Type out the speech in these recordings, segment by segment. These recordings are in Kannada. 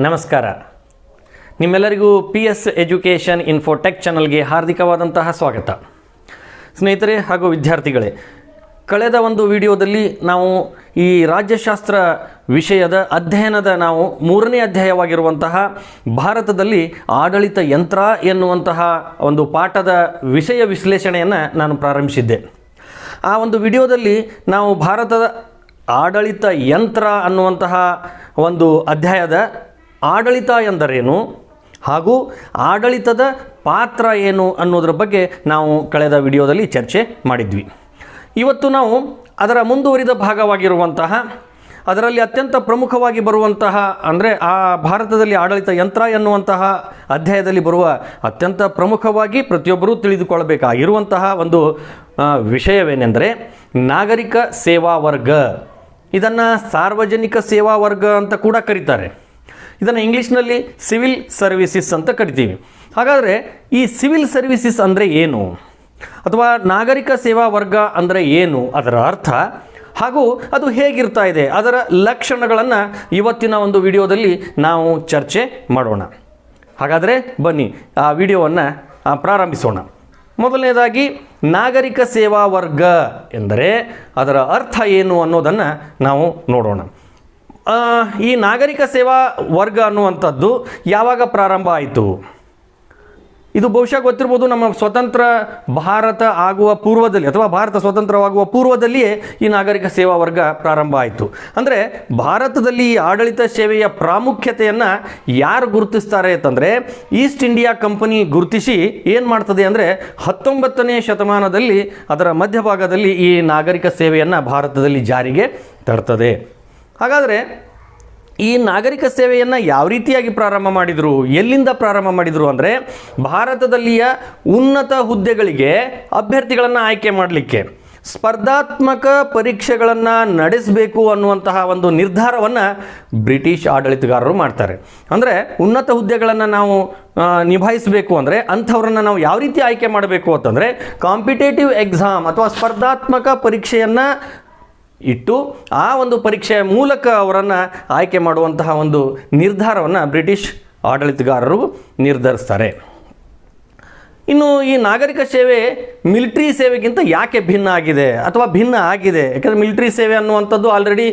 ನಮಸ್ಕಾರ. ನಿಮ್ಮೆಲ್ಲರಿಗೂ PS ಎಜುಕೇಷನ್ ಇನ್ಫೋಟೆಕ್ ಚಾನಲ್ಗೆ ಹಾರ್ದಿಕವಾದಂತಹ ಸ್ವಾಗತ. ಸ್ನೇಹಿತರೆ ಹಾಗೂ ವಿದ್ಯಾರ್ಥಿಗಳೇ, ಕಳೆದ ಒಂದು ವಿಡಿಯೋದಲ್ಲಿ ನಾವು ಈ ರಾಜ್ಯಶಾಸ್ತ್ರ ವಿಷಯದ ಅಧ್ಯಯನದ ನಾವು 3ನೇ ಅಧ್ಯಾಯವಾಗಿರುವಂತಹ ಭಾರತದಲ್ಲಿ ಆಡಳಿತ ಯಂತ್ರ ಎನ್ನುವಂತಹ ಒಂದು ಪಾಠದ ವಿಷಯ ವಿಶ್ಲೇಷಣೆಯನ್ನು ನಾನು ಪ್ರಾರಂಭಿಸಿದ್ದೆ. ಆ ಒಂದು ವಿಡಿಯೋದಲ್ಲಿ ನಾವು ಭಾರತದ ಆಡಳಿತ ಯಂತ್ರ ಅನ್ನುವಂತಹ ಒಂದು ಅಧ್ಯಾಯದ ಆಡಳಿತ ಎಂದರೇನು ಹಾಗೂ ಆಡಳಿತದ ಪಾತ್ರ ಏನು ಅನ್ನೋದ್ರ ಬಗ್ಗೆ ನಾವು ಕಳೆದ ವಿಡಿಯೋದಲ್ಲಿ ಚರ್ಚೆ ಮಾಡಿದ್ವಿ. ಇವತ್ತು ನಾವು ಅದರ ಮುಂದುವರಿದ ಭಾಗವಾಗಿರುವಂತಹ ಅದರಲ್ಲಿ ಅತ್ಯಂತ ಪ್ರಮುಖವಾಗಿ ಬರುವಂತಹ ಅಂದರೆ ಆ ಭಾರತದಲ್ಲಿ ಆಡಳಿತ ಯಂತ್ರ ಎನ್ನುವಂತಹ ಅಧ್ಯಾಯದಲ್ಲಿ ಬರುವ ಅತ್ಯಂತ ಪ್ರಮುಖವಾಗಿ ಪ್ರತಿಯೊಬ್ಬರೂ ತಿಳಿದುಕೊಳ್ಳಬೇಕಾಗಿರುವಂತಹ ಒಂದು ವಿಷಯವೇನೆಂದರೆ ನಾಗರಿಕ ಸೇವಾ ವರ್ಗ. ಇದನ್ನು ಸಾರ್ವಜನಿಕ ಸೇವಾ ವರ್ಗ ಅಂತ ಕೂಡ ಕರೀತಾರೆ. ಇದನ್ನು ಇಂಗ್ಲೀಷ್ನಲ್ಲಿ ಸಿವಿಲ್ ಸರ್ವಿಸಸ್ ಅಂತ ಕರಿತೀವಿ. ಹಾಗಾದರೆ ಈ ಸಿವಿಲ್ ಸರ್ವಿಸಸ್ ಅಂದರೆ ಏನು ಅಥವಾ ನಾಗರಿಕ ಸೇವಾ ವರ್ಗ ಅಂದರೆ ಏನು, ಅದರ ಅರ್ಥ ಹಾಗೂ ಅದು ಹೇಗಿರ್ತಾ ಇದೆ, ಅದರ ಲಕ್ಷಣಗಳನ್ನು ಇವತ್ತಿನ ಒಂದು ವಿಡಿಯೋದಲ್ಲಿ ನಾವು ಚರ್ಚೆ ಮಾಡೋಣ. ಹಾಗಾದರೆ ಬನ್ನಿ ಆ ವಿಡಿಯೋವನ್ನು ಪ್ರಾರಂಭಿಸೋಣ. ಮೊದಲನೇದಾಗಿ ನಾಗರಿಕ ಸೇವಾ ವರ್ಗ ಎಂದರೆ ಅದರ ಅರ್ಥ ಏನು ಅನ್ನೋದನ್ನು ನಾವು ನೋಡೋಣ. ಈ ನಾಗರಿಕ ಸೇವಾ ವರ್ಗ ಅನ್ನುವಂಥದ್ದು ಯಾವಾಗ ಪ್ರಾರಂಭ ಆಯಿತು? ಇದು ಬಹುಶಃ ಗೊತ್ತಿರ್ಬೋದು. ನಮ್ಮ ಸ್ವತಂತ್ರ ಭಾರತ ಆಗುವ ಪೂರ್ವದಲ್ಲಿ ಅಥವಾ ಭಾರತ ಸ್ವತಂತ್ರವಾಗುವ ಪೂರ್ವದಲ್ಲಿಯೇ ಈ ನಾಗರಿಕ ಸೇವಾ ವರ್ಗ ಪ್ರಾರಂಭ ಆಯಿತು. ಅಂದರೆ ಭಾರತದಲ್ಲಿ ಈ ಆಡಳಿತ ಸೇವೆಯ ಪ್ರಾಮುಖ್ಯತೆಯನ್ನು ಯಾರು ಗುರುತಿಸ್ತಾರೆ ಅಂತಂದರೆ ಈಸ್ಟ್ ಇಂಡಿಯಾ ಕಂಪನಿ ಗುರುತಿಸಿ ಏನು ಮಾಡ್ತದೆ ಅಂದರೆ 19ನೇ ಶತಮಾನದಲ್ಲಿ ಅದರ ಮಧ್ಯಭಾಗದಲ್ಲಿ ಈ ನಾಗರಿಕ ಸೇವೆಯನ್ನು ಭಾರತದಲ್ಲಿ ಜಾರಿಗೆ ತರ್ತದೆ. ಹಾಗಾದರೆ ಈ ನಾಗರಿಕ ಸೇವೆಯನ್ನು ಯಾವ ರೀತಿಯಾಗಿ ಪ್ರಾರಂಭ ಮಾಡಿದರು, ಎಲ್ಲಿಂದ ಪ್ರಾರಂಭ ಮಾಡಿದರು ಅಂದರೆ ಭಾರತದಲ್ಲಿಯ ಉನ್ನತ ಹುದ್ದೆಗಳಿಗೆ ಅಭ್ಯರ್ಥಿಗಳನ್ನು ಆಯ್ಕೆ ಮಾಡಲಿಕ್ಕೆ ಸ್ಪರ್ಧಾತ್ಮಕ ಪರೀಕ್ಷೆಗಳನ್ನು ನಡೆಸಬೇಕು ಅನ್ನುವಂತಹ ಒಂದು ನಿರ್ಧಾರವನ್ನು ಬ್ರಿಟಿಷ್ ಆಡಳಿತಗಾರರು ಮಾಡ್ತಾರೆ. ಅಂದರೆ ಉನ್ನತ ಹುದ್ದೆಗಳನ್ನು ನಾವು ನಿಭಾಯಿಸಬೇಕು ಅಂದರೆ ಅಂಥವ್ರನ್ನು ನಾವು ಯಾವ ರೀತಿ ಆಯ್ಕೆ ಮಾಡಬೇಕು ಅಂತಂದರೆ ಕಾಂಪಿಟೇಟಿವ್ ಎಕ್ಸಾಮ್ ಅಥವಾ ಸ್ಪರ್ಧಾತ್ಮಕ ಪರೀಕ್ಷೆಯನ್ನು ಇಟ್ಟು ಆ ಒಂದು ಪರೀಕ್ಷೆಯ ಮೂಲಕ ಅವರನ್ನು ಆಯ್ಕೆ ಮಾಡುವಂತಹ ಒಂದು ನಿರ್ಧಾರವನ್ನು ಬ್ರಿಟಿಷ್ ಆಡಳಿತಗಾರರು ನಿರ್ಧರಿಸ್ತಾರೆ. ಇನ್ನು ಈ ನಾಗರಿಕ ಸೇವೆ ಮಿಲಿಟರಿ ಸೇವೆಗಿಂತ ಯಾಕೆ ಭಿನ್ನ ಆಗಿದೆ ಅಥವಾ ಭಿನ್ನ ಆಗಿದೆ? ಯಾಕಂದರೆ ಮಿಲಿಟರಿ ಸೇವೆ ಅನ್ನುವಂಥದ್ದು ಆಲ್ರೆಡಿ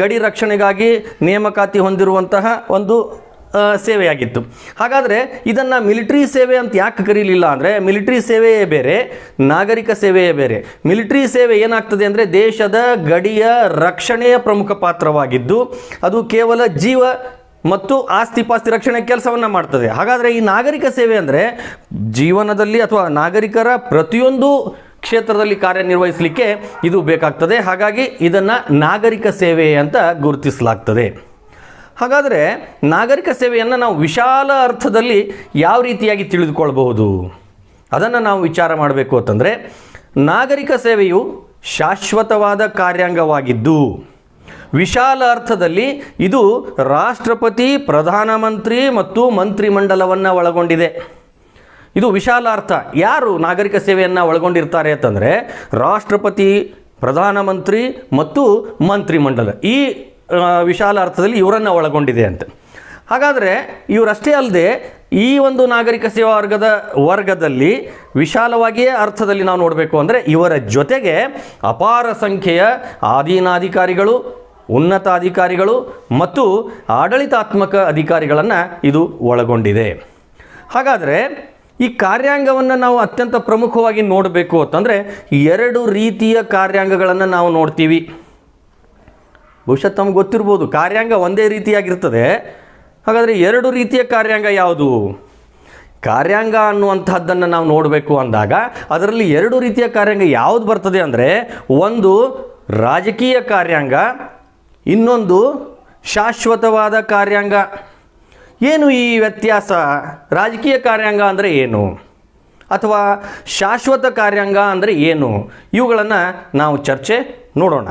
ಗಡಿ ರಕ್ಷಣೆಗಾಗಿ ನೇಮಕಾತಿ ಹೊಂದಿರುವಂತಹ ಒಂದು ಸೇವೆಯಾಗಿತ್ತು. ಹಾಗಾದರೆ ಇದನ್ನು ಮಿಲಿಟರಿ ಸೇವೆ ಅಂತ ಯಾಕೆ ಕರೀಲಿಲ್ಲ ಅಂದರೆ ಮಿಲಿಟರಿ ಸೇವೆಯೇ ಬೇರೆ, ನಾಗರಿಕ ಸೇವೆಯೇ ಬೇರೆ. ಮಿಲಿಟರಿ ಸೇವೆ ಏನಾಗ್ತದೆ ಅಂದರೆ ದೇಶದ ಗಡಿಯ ರಕ್ಷಣೆಯ ಪ್ರಮುಖ ಪಾತ್ರವಾಗಿದ್ದು ಅದು ಕೇವಲ ಜೀವ ಮತ್ತು ಆಸ್ತಿ ರಕ್ಷಣೆ ಕೆಲಸವನ್ನು ಮಾಡ್ತದೆ. ಹಾಗಾದರೆ ಈ ನಾಗರಿಕ ಸೇವೆ ಅಂದರೆ ಜೀವನದಲ್ಲಿ ಅಥವಾ ನಾಗರಿಕರ ಪ್ರತಿಯೊಂದು ಕ್ಷೇತ್ರದಲ್ಲಿ ಕಾರ್ಯನಿರ್ವಹಿಸಲಿಕ್ಕೆ ಇದು ಬೇಕಾಗ್ತದೆ. ಹಾಗಾಗಿ ಇದನ್ನು ನಾಗರಿಕ ಸೇವೆ ಅಂತ ಗುರುತಿಸಲಾಗ್ತದೆ. ಹಾಗಾದರೆ ನಾಗರಿಕ ಸೇವೆಯನ್ನು ನಾವು ವಿಶಾಲ ಅರ್ಥದಲ್ಲಿ ಯಾವ ರೀತಿಯಾಗಿ ತಿಳಿದುಕೊಳ್ಬಹುದು ಅದನ್ನು ನಾವು ವಿಚಾರ ಮಾಡಬೇಕು ಅಂತಂದರೆ ನಾಗರಿಕ ಸೇವೆಯು ಶಾಶ್ವತವಾದ ಕಾರ್ಯಾಂಗವಾಗಿದ್ದು ವಿಶಾಲ ಅರ್ಥದಲ್ಲಿ ಇದು ರಾಷ್ಟ್ರಪತಿ, ಪ್ರಧಾನಮಂತ್ರಿ ಮತ್ತು ಮಂತ್ರಿಮಂಡಲವನ್ನು ಒಳಗೊಂಡಿದೆ. ಇದು ವಿಶಾಲ ಅರ್ಥ. ಯಾರು ನಾಗರಿಕ ಸೇವೆಯನ್ನು ಒಳಗೊಂಡಿರ್ತಾರೆ ಅಂತಂದರೆ ರಾಷ್ಟ್ರಪತಿ, ಪ್ರಧಾನಮಂತ್ರಿ ಮತ್ತು ಮಂತ್ರಿಮಂಡಲ. ಈ ವಿಶಾಲ ಅರ್ಥದಲ್ಲಿ ಇವರನ್ನು ಒಳಗೊಂಡಿದೆ ಅಂತ. ಹಾಗಾದರೆ ಇವರಷ್ಟೇ ಅಲ್ಲದೆ ಈ ಒಂದು ನಾಗರಿಕ ಸೇವಾ ವರ್ಗದಲ್ಲಿ ವಿಶಾಲವಾಗಿಯೇ ಅರ್ಥದಲ್ಲಿ ನಾವು ನೋಡಬೇಕು ಅಂದರೆ ಇವರ ಜೊತೆಗೆ ಅಪಾರ ಸಂಖ್ಯೆಯ ಅಧೀನಾಧಿಕಾರಿಗಳು, ಉನ್ನತ ಅಧಿಕಾರಿಗಳು ಮತ್ತು ಆಡಳಿತಾತ್ಮಕ ಅಧಿಕಾರಿಗಳನ್ನು ಇದು ಒಳಗೊಂಡಿದೆ. ಹಾಗಾದರೆ ಈ ಕಾರ್ಯಾಂಗವನ್ನು ನಾವು ಅತ್ಯಂತ ಪ್ರಮುಖವಾಗಿ ನೋಡಬೇಕು ಅಂತಂದರೆ 2 ರೀತಿಯ ಕಾರ್ಯಾಂಗಗಳನ್ನು ನಾವು ನೋಡ್ತೀವಿ. ಬಹುಶಃ ತಮಗೆ ಗೊತ್ತಿರ್ಬೋದು, ಕಾರ್ಯಾಂಗ ಒಂದೇ ರೀತಿಯಾಗಿರ್ತದೆ. ಹಾಗಾದರೆ 2 ರೀತಿಯ ಕಾರ್ಯಾಂಗ ಯಾವುದು? ಕಾರ್ಯಾಂಗ ಅನ್ನುವಂಥದ್ದನ್ನು ನಾವು ನೋಡಬೇಕು ಅಂದಾಗ ಅದರಲ್ಲಿ 2 ರೀತಿಯ ಕಾರ್ಯಾಂಗ ಯಾವುದು ಬರ್ತದೆ ಅಂದರೆ ಒಂದು ರಾಜಕೀಯ ಕಾರ್ಯಾಂಗ, ಇನ್ನೊಂದು ಶಾಶ್ವತವಾದ ಕಾರ್ಯಾಂಗ. ಏನು ಈ ವ್ಯತ್ಯಾಸ? ರಾಜಕೀಯ ಕಾರ್ಯಾಂಗ ಅಂದರೆ ಏನು ಅಥವಾ ಶಾಶ್ವತ ಕಾರ್ಯಾಂಗ ಅಂದರೆ ಏನು? ಇವುಗಳನ್ನು ನಾವು ಚರ್ಚೆ ನೋಡೋಣ.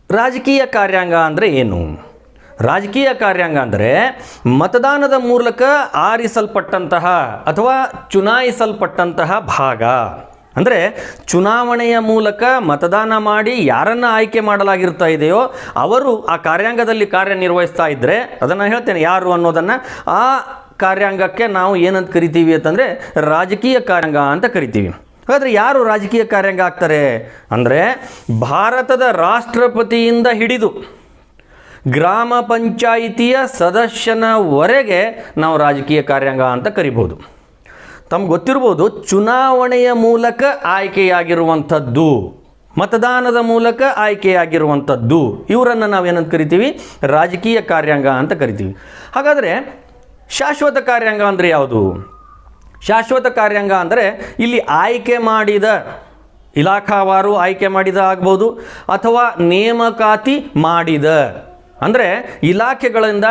ರಾಜಕೀಯ ಕಾರ್ಯಾಂಗ ಅಂದರೆ ಏನು? ರಾಜಕೀಯ ಕಾರ್ಯಾಂಗ ಅಂದರೆ ಮತದಾನದ ಮೂಲಕ ಆರಿಸಲ್ಪಟ್ಟಂತಹ ಅಥವಾ ಚುನಾಯಿಸಲ್ಪಟ್ಟಂತಹ ಭಾಗ. ಅಂದರೆ ಚುನಾವಣೆಯ ಮೂಲಕ ಮತದಾನ ಮಾಡಿ ಯಾರನ್ನು ಆಯ್ಕೆ ಮಾಡಲಾಗಿರ್ತಾ ಇದೆಯೋ ಅವರು ಆ ಕಾರ್ಯಾಂಗದಲ್ಲಿ ಕಾರ್ಯನಿರ್ವಹಿಸ್ತಾ ಇದ್ದರೆ, ಅದನ್ನು ಹೇಳ್ತೇನೆ ಯಾರು ಅನ್ನೋದನ್ನು, ಆ ಕಾರ್ಯಾಂಗಕ್ಕೆ ನಾವು ಏನಂತ ಕರಿತೀವಿ ಅಂತಂದರೆ ರಾಜಕೀಯ ಕಾರ್ಯಾಂಗ ಅಂತ ಕರಿತೀವಿ. ಹಾಗಾದರೆ ಯಾರು ರಾಜಕೀಯ ಕಾರ್ಯಾಂಗ ಆಗ್ತಾರೆ ಅಂದರೆ, ಭಾರತದ ರಾಷ್ಟ್ರಪತಿಯಿಂದ ಹಿಡಿದು ಗ್ರಾಮ ಪಂಚಾಯಿತಿಯ ಸದಸ್ಯನವರೆಗೆ ನಾವು ರಾಜಕೀಯ ಕಾರ್ಯಾಂಗ ಅಂತ ಕರಿಬೋದು. ತಮ್ಗೆ ಗೊತ್ತಿರ್ಬೋದು, ಚುನಾವಣೆಯ ಮೂಲಕ ಆಯ್ಕೆಯಾಗಿರುವಂಥದ್ದು, ಮತದಾನದ ಮೂಲಕ ಆಯ್ಕೆಯಾಗಿರುವಂಥದ್ದು, ಇವರನ್ನು ನಾವೇನಂತ ಕರಿತೀವಿ, ರಾಜಕೀಯ ಕಾರ್ಯಾಂಗ ಅಂತ ಕರಿತೀವಿ. ಹಾಗಾದರೆ ಶಾಶ್ವತ ಕಾರ್ಯಾಂಗ ಅಂದರೆ ಯಾವುದು? ಶಾಶ್ವತ ಕಾರ್ಯಾಂಗ ಅಂದರೆ ಇಲ್ಲಿ ಆಯ್ಕೆ ಮಾಡಿದ ಇಲಾಖಾವಾರು ಆಯ್ಕೆ ಮಾಡಿದ ಆಗ್ಬೋದು, ಅಥವಾ ನೇಮಕಾತಿ ಮಾಡಿದ, ಅಂದರೆ ಇಲಾಖೆಗಳಿಂದ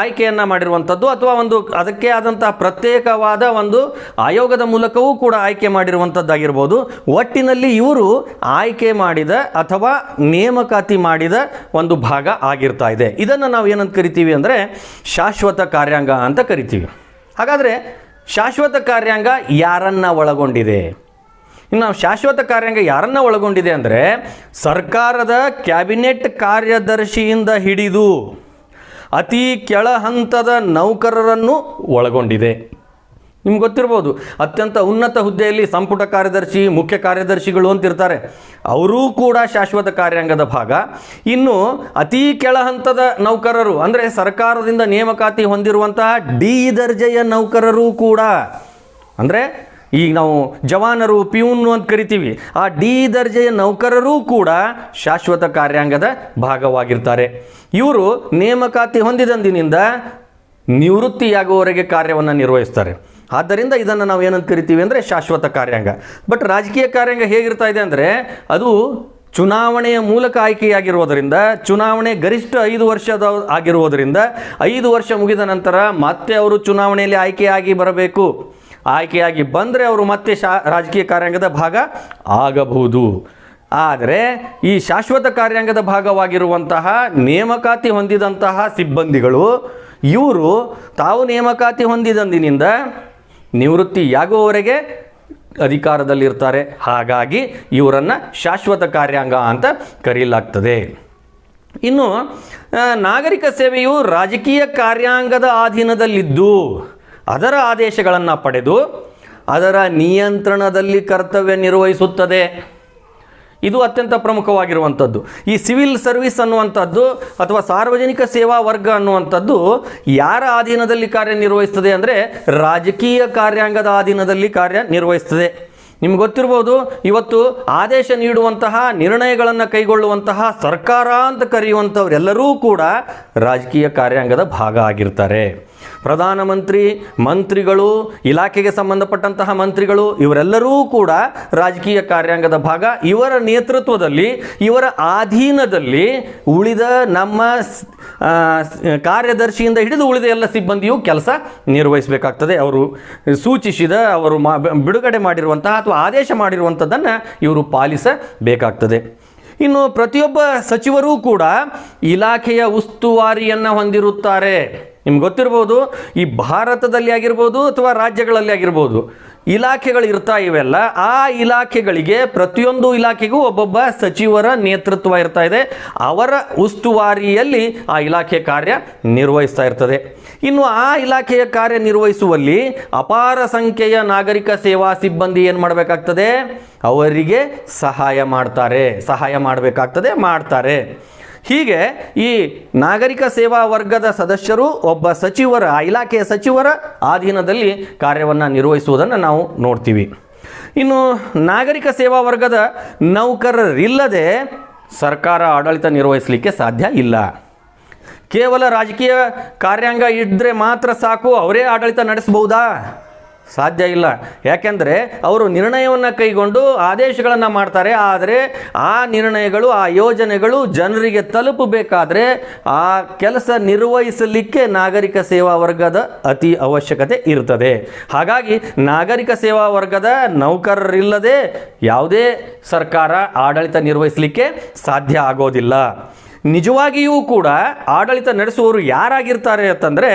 ಆಯ್ಕೆಯನ್ನು ಮಾಡಿರುವಂಥದ್ದು, ಅಥವಾ ಒಂದು ಅದಕ್ಕೆ ಆದಂತಹ ಪ್ರತ್ಯೇಕವಾದ ಒಂದು ಆಯೋಗದ ಮೂಲಕವೂ ಕೂಡ ಆಯ್ಕೆ ಮಾಡಿರುವಂಥದ್ದಾಗಿರ್ಬೋದು. ಒಟ್ಟಿನಲ್ಲಿ ಇವರು ಆಯ್ಕೆ ಮಾಡಿದ ಅಥವಾ ನೇಮಕಾತಿ ಮಾಡಿದ ಒಂದು ಭಾಗ ಆಗಿರ್ತಾ ಇದೆ. ಇದನ್ನು ನಾವು ಏನಂತ ಕರಿತೀವಿ ಅಂದರೆ ಶಾಶ್ವತ ಕಾರ್ಯಾಂಗ ಅಂತ ಕರಿತೀವಿ. ಹಾಗಾದರೆ ಶಾಶ್ವತ ಕಾರ್ಯಾಂಗ ಯಾರನ್ನು ಒಳಗೊಂಡಿದೆ? ಇನ್ನು ಶಾಶ್ವತ ಕಾರ್ಯಾಂಗ ಯಾರನ್ನು ಒಳಗೊಂಡಿದೆ ಅಂದರೆ, ಸರ್ಕಾರದ ಕ್ಯಾಬಿನೆಟ್ ಕಾರ್ಯದರ್ಶಿಯಿಂದ ಹಿಡಿದು ಅತಿ ಕೆಳ ಹಂತದ ನೌಕರರನ್ನು ಒಳಗೊಂಡಿದೆ. ನಿಮ್ಗೆ ಗೊತ್ತಿರ್ಬೋದು, ಅತ್ಯಂತ ಉನ್ನತ ಹುದ್ದೆಯಲ್ಲಿ ಸಂಪುಟ ಕಾರ್ಯದರ್ಶಿ, ಮುಖ್ಯ ಕಾರ್ಯದರ್ಶಿಗಳು ಅಂತಿರ್ತಾರೆ, ಅವರೂ ಕೂಡ ಶಾಶ್ವತ ಕಾರ್ಯಾಂಗದ ಭಾಗ. ಇನ್ನು ಅತಿ ಕೆಳ ಹಂತದ ನೌಕರರು ಅಂದರೆ ಸರ್ಕಾರದಿಂದ ನೇಮಕಾತಿ ಹೊಂದಿರುವಂತಹ ಡಿ ದರ್ಜೆಯ ನೌಕರರು ಕೂಡ, ಅಂದರೆ ಈಗ ನಾವು ಜವಾನರು, ಪಿಯೂನ್ ಅಂತ ಕರಿತೀವಿ, ಆ ಡಿ ದರ್ಜೆಯ ನೌಕರರೂ ಕೂಡ ಶಾಶ್ವತ ಕಾರ್ಯಾಂಗದ ಭಾಗವಾಗಿರ್ತಾರೆ. ಇವರು ನೇಮಕಾತಿ ಹೊಂದಿದಂದಿನಿಂದ ನಿವೃತ್ತಿಯಾಗುವವರೆಗೆ ಕಾರ್ಯವನ್ನು ನಿರ್ವಹಿಸ್ತಾರೆ. ಆದ್ದರಿಂದ ಇದನ್ನು ನಾವು ಏನಂತ ಕರಿತೀವಿ ಅಂದರೆ ಶಾಶ್ವತ ಕಾರ್ಯಾಂಗ. ಬಟ್ ರಾಜಕೀಯ ಕಾರ್ಯಾಂಗ ಹೇಗಿರ್ತಾ ಇದೆ ಅಂದರೆ, ಅದು ಚುನಾವಣೆಯ ಮೂಲಕ ಆಯ್ಕೆಯಾಗಿರುವುದರಿಂದ, ಚುನಾವಣೆ ಗರಿಷ್ಠ 5 ವರ್ಷದ ಆಗಿರುವುದರಿಂದ 5 ವರ್ಷ ಮುಗಿದ ನಂತರ ಮತ್ತೆ ಅವರು ಚುನಾವಣೆಯಲ್ಲಿ ಆಯ್ಕೆಯಾಗಿ ಬರಬೇಕು. ಆಯ್ಕೆಯಾಗಿ ಬಂದರೆ ಅವರು ಮತ್ತೆ ರಾಜಕೀಯ ಕಾರ್ಯಾಂಗದ ಭಾಗ ಆಗಬಹುದು. ಆದರೆ ಈ ಶಾಶ್ವತ ಕಾರ್ಯಾಂಗದ ಭಾಗವಾಗಿರುವಂತಹ ನೇಮಕಾತಿ ಹೊಂದಿದಂತಹ ಸಿಬ್ಬಂದಿಗಳು, ಇವರು ತಾವು ನೇಮಕಾತಿ ಹೊಂದಿದಂದಿನಿಂದ ನಿವೃತ್ತಿಯಾಗುವವರೆಗೆ ಅಧಿಕಾರದಲ್ಲಿರ್ತಾರೆ. ಹಾಗಾಗಿ ಇವರನ್ನು ಶಾಶ್ವತ ಕಾರ್ಯಾಂಗ ಅಂತ ಕರೆಯಲಾಗ್ತದೆ. ಇನ್ನು ನಾಗರಿಕ ಸೇವೆಯು ರಾಜಕೀಯ ಕಾರ್ಯಾಂಗದ ಅಧೀನದಲ್ಲಿದ್ದು ಅದರ ಆದೇಶಗಳನ್ನು ಪಡೆದು ಅದರ ನಿಯಂತ್ರಣದಲ್ಲಿ ಕರ್ತವ್ಯ ನಿರ್ವಹಿಸುತ್ತದೆ. ಇದು ಅತ್ಯಂತ ಪ್ರಮುಖವಾಗಿರುವಂಥದ್ದು. ಈ ಸಿವಿಲ್ ಸರ್ವಿಸ್ ಅನ್ನುವಂಥದ್ದು ಅಥವಾ ಸಾರ್ವಜನಿಕ ಸೇವಾ ವರ್ಗ ಅನ್ನುವಂಥದ್ದು ಯಾರ ಅಧೀನದಲ್ಲಿ ಕಾರ್ಯನಿರ್ವಹಿಸ್ತದೆ ಅಂದರೆ ರಾಜಕೀಯ ಕಾರ್ಯಾಂಗದ ಅಧೀನದಲ್ಲಿ ಕಾರ್ಯನಿರ್ವಹಿಸ್ತದೆ. ನಿಮ್ಗೆ ಗೊತ್ತಿರ್ಬೋದು, ಇವತ್ತು ಆದೇಶ ನೀಡುವಂತಹ, ನಿರ್ಣಯಗಳನ್ನು ಕೈಗೊಳ್ಳುವಂತಹ ಸರ್ಕಾರ ಅಂತ ಕರೆಯುವಂಥವರೆಲ್ಲರೂ ಕೂಡ ರಾಜಕೀಯ ಕಾರ್ಯಾಂಗದ ಭಾಗ ಆಗಿರ್ತಾರೆ. ಪ್ರಧಾನಮಂತ್ರಿ, ಮಂತ್ರಿಗಳು, ಇಲಾಖೆಗೆ ಸಂಬಂಧಪಟ್ಟಂತಹ ಮಂತ್ರಿಗಳು, ಇವರೆಲ್ಲರೂ ಕೂಡ ರಾಜಕೀಯ ಕಾರ್ಯಾಂಗದ ಭಾಗ. ಇವರ ನೇತೃತ್ವದಲ್ಲಿ, ಇವರ ಅಧೀನದಲ್ಲಿ ಉಳಿದ ನಮ್ಮ ಕಾರ್ಯದರ್ಶಿಯಿಂದ ಹಿಡಿದು ಉಳಿದ ಎಲ್ಲ ಸಿಬ್ಬಂದಿಯು ಕೆಲಸ ನಿರ್ವಹಿಸಬೇಕಾಗ್ತದೆ. ಅವರು ಸೂಚಿಸಿದ, ಅವರು ಬಿಡುಗಡೆ ಮಾಡಿರುವಂತಹ ಅಥವಾ ಆದೇಶ ಮಾಡಿರುವಂಥದ್ದನ್ನು ಇವರು ಪಾಲಿಸಬೇಕಾಗ್ತದೆ. ಇನ್ನು ಪ್ರತಿಯೊಬ್ಬ ಸಚಿವರೂ ಕೂಡ ಇಲಾಖೆಯ ಉಸ್ತುವಾರಿಯನ್ನು ಹೊಂದಿರುತ್ತಾರೆ. ನಿಮ್ಗೆ ಗೊತ್ತಿರ್ಬೋದು, ಈ ಭಾರತದಲ್ಲಿ ಆಗಿರ್ಬೋದು ಅಥವಾ ರಾಜ್ಯಗಳಲ್ಲಿ ಆಗಿರ್ಬೋದು ಇಲಾಖೆಗಳು ಇರ್ತಾ ಇವೆಲ್ಲ. ಆ ಇಲಾಖೆಗಳಿಗೆ, ಪ್ರತಿಯೊಂದು ಇಲಾಖೆಗೂ ಒಬ್ಬೊಬ್ಬ ಸಚಿವರ ನೇತೃತ್ವ ಇರ್ತಾ ಇದೆ. ಅವರ ಉಸ್ತುವಾರಿಯಲ್ಲಿ ಆ ಇಲಾಖೆ ಕಾರ್ಯ ನಿರ್ವಹಿಸ್ತಾ ಇರ್ತದೆ. ಇನ್ನು ಆ ಇಲಾಖೆಯ ಕಾರ್ಯನಿರ್ವಹಿಸುವಲ್ಲಿ ಅಪಾರ ಸಂಖ್ಯೆಯ ನಾಗರಿಕ ಸೇವಾ ಸಿಬ್ಬಂದಿ ಏನು ಮಾಡಬೇಕಾಗ್ತದೆ? ಅವರಿಗೆ ಸಹಾಯ ಮಾಡಬೇಕಾಗ್ತದೆ, ಮಾಡ್ತಾರೆ. ಹೀಗೆ ಈ ನಾಗರಿಕ ಸೇವಾ ವರ್ಗದ ಸದಸ್ಯರು ಒಬ್ಬ ಸಚಿವರ, ಆ ಇಲಾಖೆಯ ಸಚಿವರ ಅಧೀನದಲ್ಲಿ ಕಾರ್ಯವನ್ನು ನಿರ್ವಹಿಸುವುದನ್ನು ನಾವು ನೋಡ್ತೀವಿ. ಇನ್ನು ನಾಗರಿಕ ಸೇವಾ ವರ್ಗದ ನೌಕರರಿಲ್ಲದೆ ಸರ್ಕಾರ ಆಡಳಿತ ನಿರ್ವಹಿಸಲಿಕ್ಕೆ ಸಾಧ್ಯ ಇಲ್ಲ. ಕೇವಲ ರಾಜಕೀಯ ಕಾರ್ಯಾಂಗ ಇದ್ದರೆ ಮಾತ್ರ ಸಾಕು, ಅವರೇ ಆಡಳಿತ ನಡೆಸಬಹುದಾ? ಸಾಧ್ಯ ಇಲ್ಲ. ಯಾಕೆಂದರೆ ಅವರು ನಿರ್ಣಯವನ್ನು ಕೈಗೊಂಡು ಆದೇಶಗಳನ್ನು ಮಾಡ್ತಾರೆ. ಆದರೆ ಆ ನಿರ್ಣಯಗಳು, ಆ ಯೋಜನೆಗಳು ಜನರಿಗೆ ತಲುಪಬೇಕಾದ್ರೆ ಆ ಕೆಲಸ ನಿರ್ವಹಿಸಲಿಕ್ಕೆ ನಾಗರಿಕ ಸೇವಾ ವರ್ಗದ ಅತಿ ಅವಶ್ಯಕತೆ ಇರ್ತದೆ. ಹಾಗಾಗಿ ನಾಗರಿಕ ಸೇವಾ ವರ್ಗದ ನೌಕರರಿಲ್ಲದೆ ಯಾವುದೇ ಸರ್ಕಾರ ಆಡಳಿತ ನಿರ್ವಹಿಸಲಿಕ್ಕೆ ಸಾಧ್ಯ ಆಗೋದಿಲ್ಲ. ನಿಜವಾಗಿಯೂ ಕೂಡ ಆಡಳಿತ ನಡೆಸುವವರು ಯಾರಾಗಿರ್ತಾರೆ ಅಂತಂದರೆ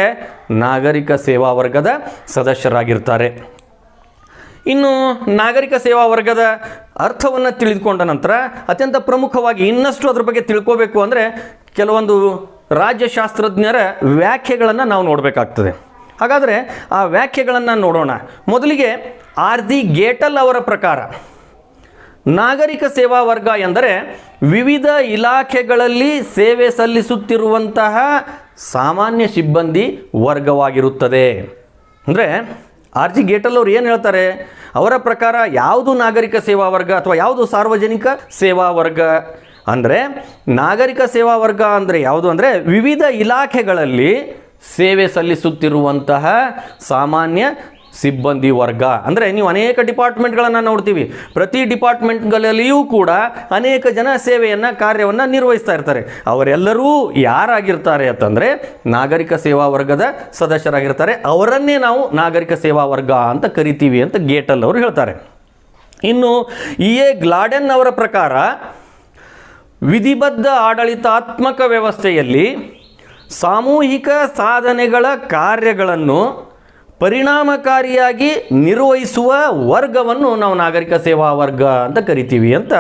ನಾಗರಿಕ ಸೇವಾ ವರ್ಗದ ಸದಸ್ಯರಾಗಿರ್ತಾರೆ. ಇನ್ನು ನಾಗರಿಕ ಸೇವಾ ವರ್ಗದ ಅರ್ಥವನ್ನು ತಿಳಿದುಕೊಂಡ ನಂತರ ಅತ್ಯಂತ ಪ್ರಮುಖವಾಗಿ ಇನ್ನಷ್ಟು ಅದ್ರ ಬಗ್ಗೆ ತಿಳ್ಕೋಬೇಕು ಅಂದರೆ ಕೆಲವೊಂದು ರಾಜ್ಯಶಾಸ್ತ್ರಜ್ಞರ ವ್ಯಾಖ್ಯೆಗಳನ್ನು ನಾವು ನೋಡಬೇಕಾಗ್ತದೆ. ಹಾಗಾದರೆ ಆ ವ್ಯಾಖ್ಯೆಗಳನ್ನು ನೋಡೋಣ. ಮೊದಲಿಗೆ ಆರ್.ದಿ. ಗೇಟಲ್ ಅವರ ಪ್ರಕಾರ ನಾಗರಿಕ ಸೇವಾ ವರ್ಗ ಎಂದರೆ ವಿವಿಧ ಇಲಾಖೆಗಳಲ್ಲಿ ಸೇವೆ ಸಲ್ಲಿಸುತ್ತಿರುವಂತಹ ಸಾಮಾನ್ಯ ಸಿಬ್ಬಂದಿ ವರ್ಗವಾಗಿರುತ್ತದೆ. ಅಂದರೆ ಆರ್.ಜಿ. ಗೇಟಲ್ ಅವರು ಏನು ಹೇಳ್ತಾರೆ, ಅವರ ಪ್ರಕಾರ ಯಾವುದು ನಾಗರಿಕ ಸೇವಾ ವರ್ಗ ಅಥವಾ ಯಾವುದು ಸಾರ್ವಜನಿಕ ಸೇವಾ ವರ್ಗ ಅಂದರೆ, ನಾಗರಿಕ ಸೇವಾ ವರ್ಗ ಅಂದರೆ ಯಾವುದು ಅಂದರೆ ವಿವಿಧ ಇಲಾಖೆಗಳಲ್ಲಿ ಸೇವೆ ಸಲ್ಲಿಸುತ್ತಿರುವಂತಹ ಸಾಮಾನ್ಯ ಸಿಬ್ಬಂದಿ ವರ್ಗ. ಅಂದರೆ ನೀವು ಅನೇಕ ಡಿಪಾರ್ಟ್ಮೆಂಟ್ಗಳನ್ನು ನೋಡ್ತೀವಿ, ಪ್ರತಿ ಡಿಪಾರ್ಟ್ಮೆಂಟ್ಗಳಲ್ಲಿಯೂ ಕೂಡ ಅನೇಕ ಜನ ಸೇವೆಯನ್ನು ಕಾರ್ಯವನ್ನು ನಿರ್ವಹಿಸ್ತಾ ಇರ್ತಾರೆ. ಅವರೆಲ್ಲರೂ ಯಾರಾಗಿರ್ತಾರೆ ಅಂತಂದರೆ ನಾಗರಿಕ ಸೇವಾ ವರ್ಗದ ಸದಸ್ಯರಾಗಿರ್ತಾರೆ. ಅವರನ್ನೇ ನಾವು ನಾಗರಿಕ ಸೇವಾ ವರ್ಗ ಅಂತ ಕರಿತೀವಿ ಅಂತ ಗೇಟಲ್ ಅವರು ಹೇಳ್ತಾರೆ. ಇನ್ನು ಎ. ಗ್ಲಾಡೆನ್ ಅವರ ಪ್ರಕಾರ ವಿಧಿಬದ್ಧ ಆಡಳಿತಾತ್ಮಕ ವ್ಯವಸ್ಥೆಯಲ್ಲಿ ಸಾಮೂಹಿಕ ಸಾಧನೆಗಳ ಕಾರ್ಯಗಳನ್ನು ಪರಿಣಾಮಕಾರಿಯಾಗಿ ನಿರ್ವಹಿಸುವ ವರ್ಗವನ್ನು ನಾವು ನಾಗರಿಕ ಸೇವಾ ವರ್ಗ ಅಂತ ಕರಿತೀವಿ ಅಂತ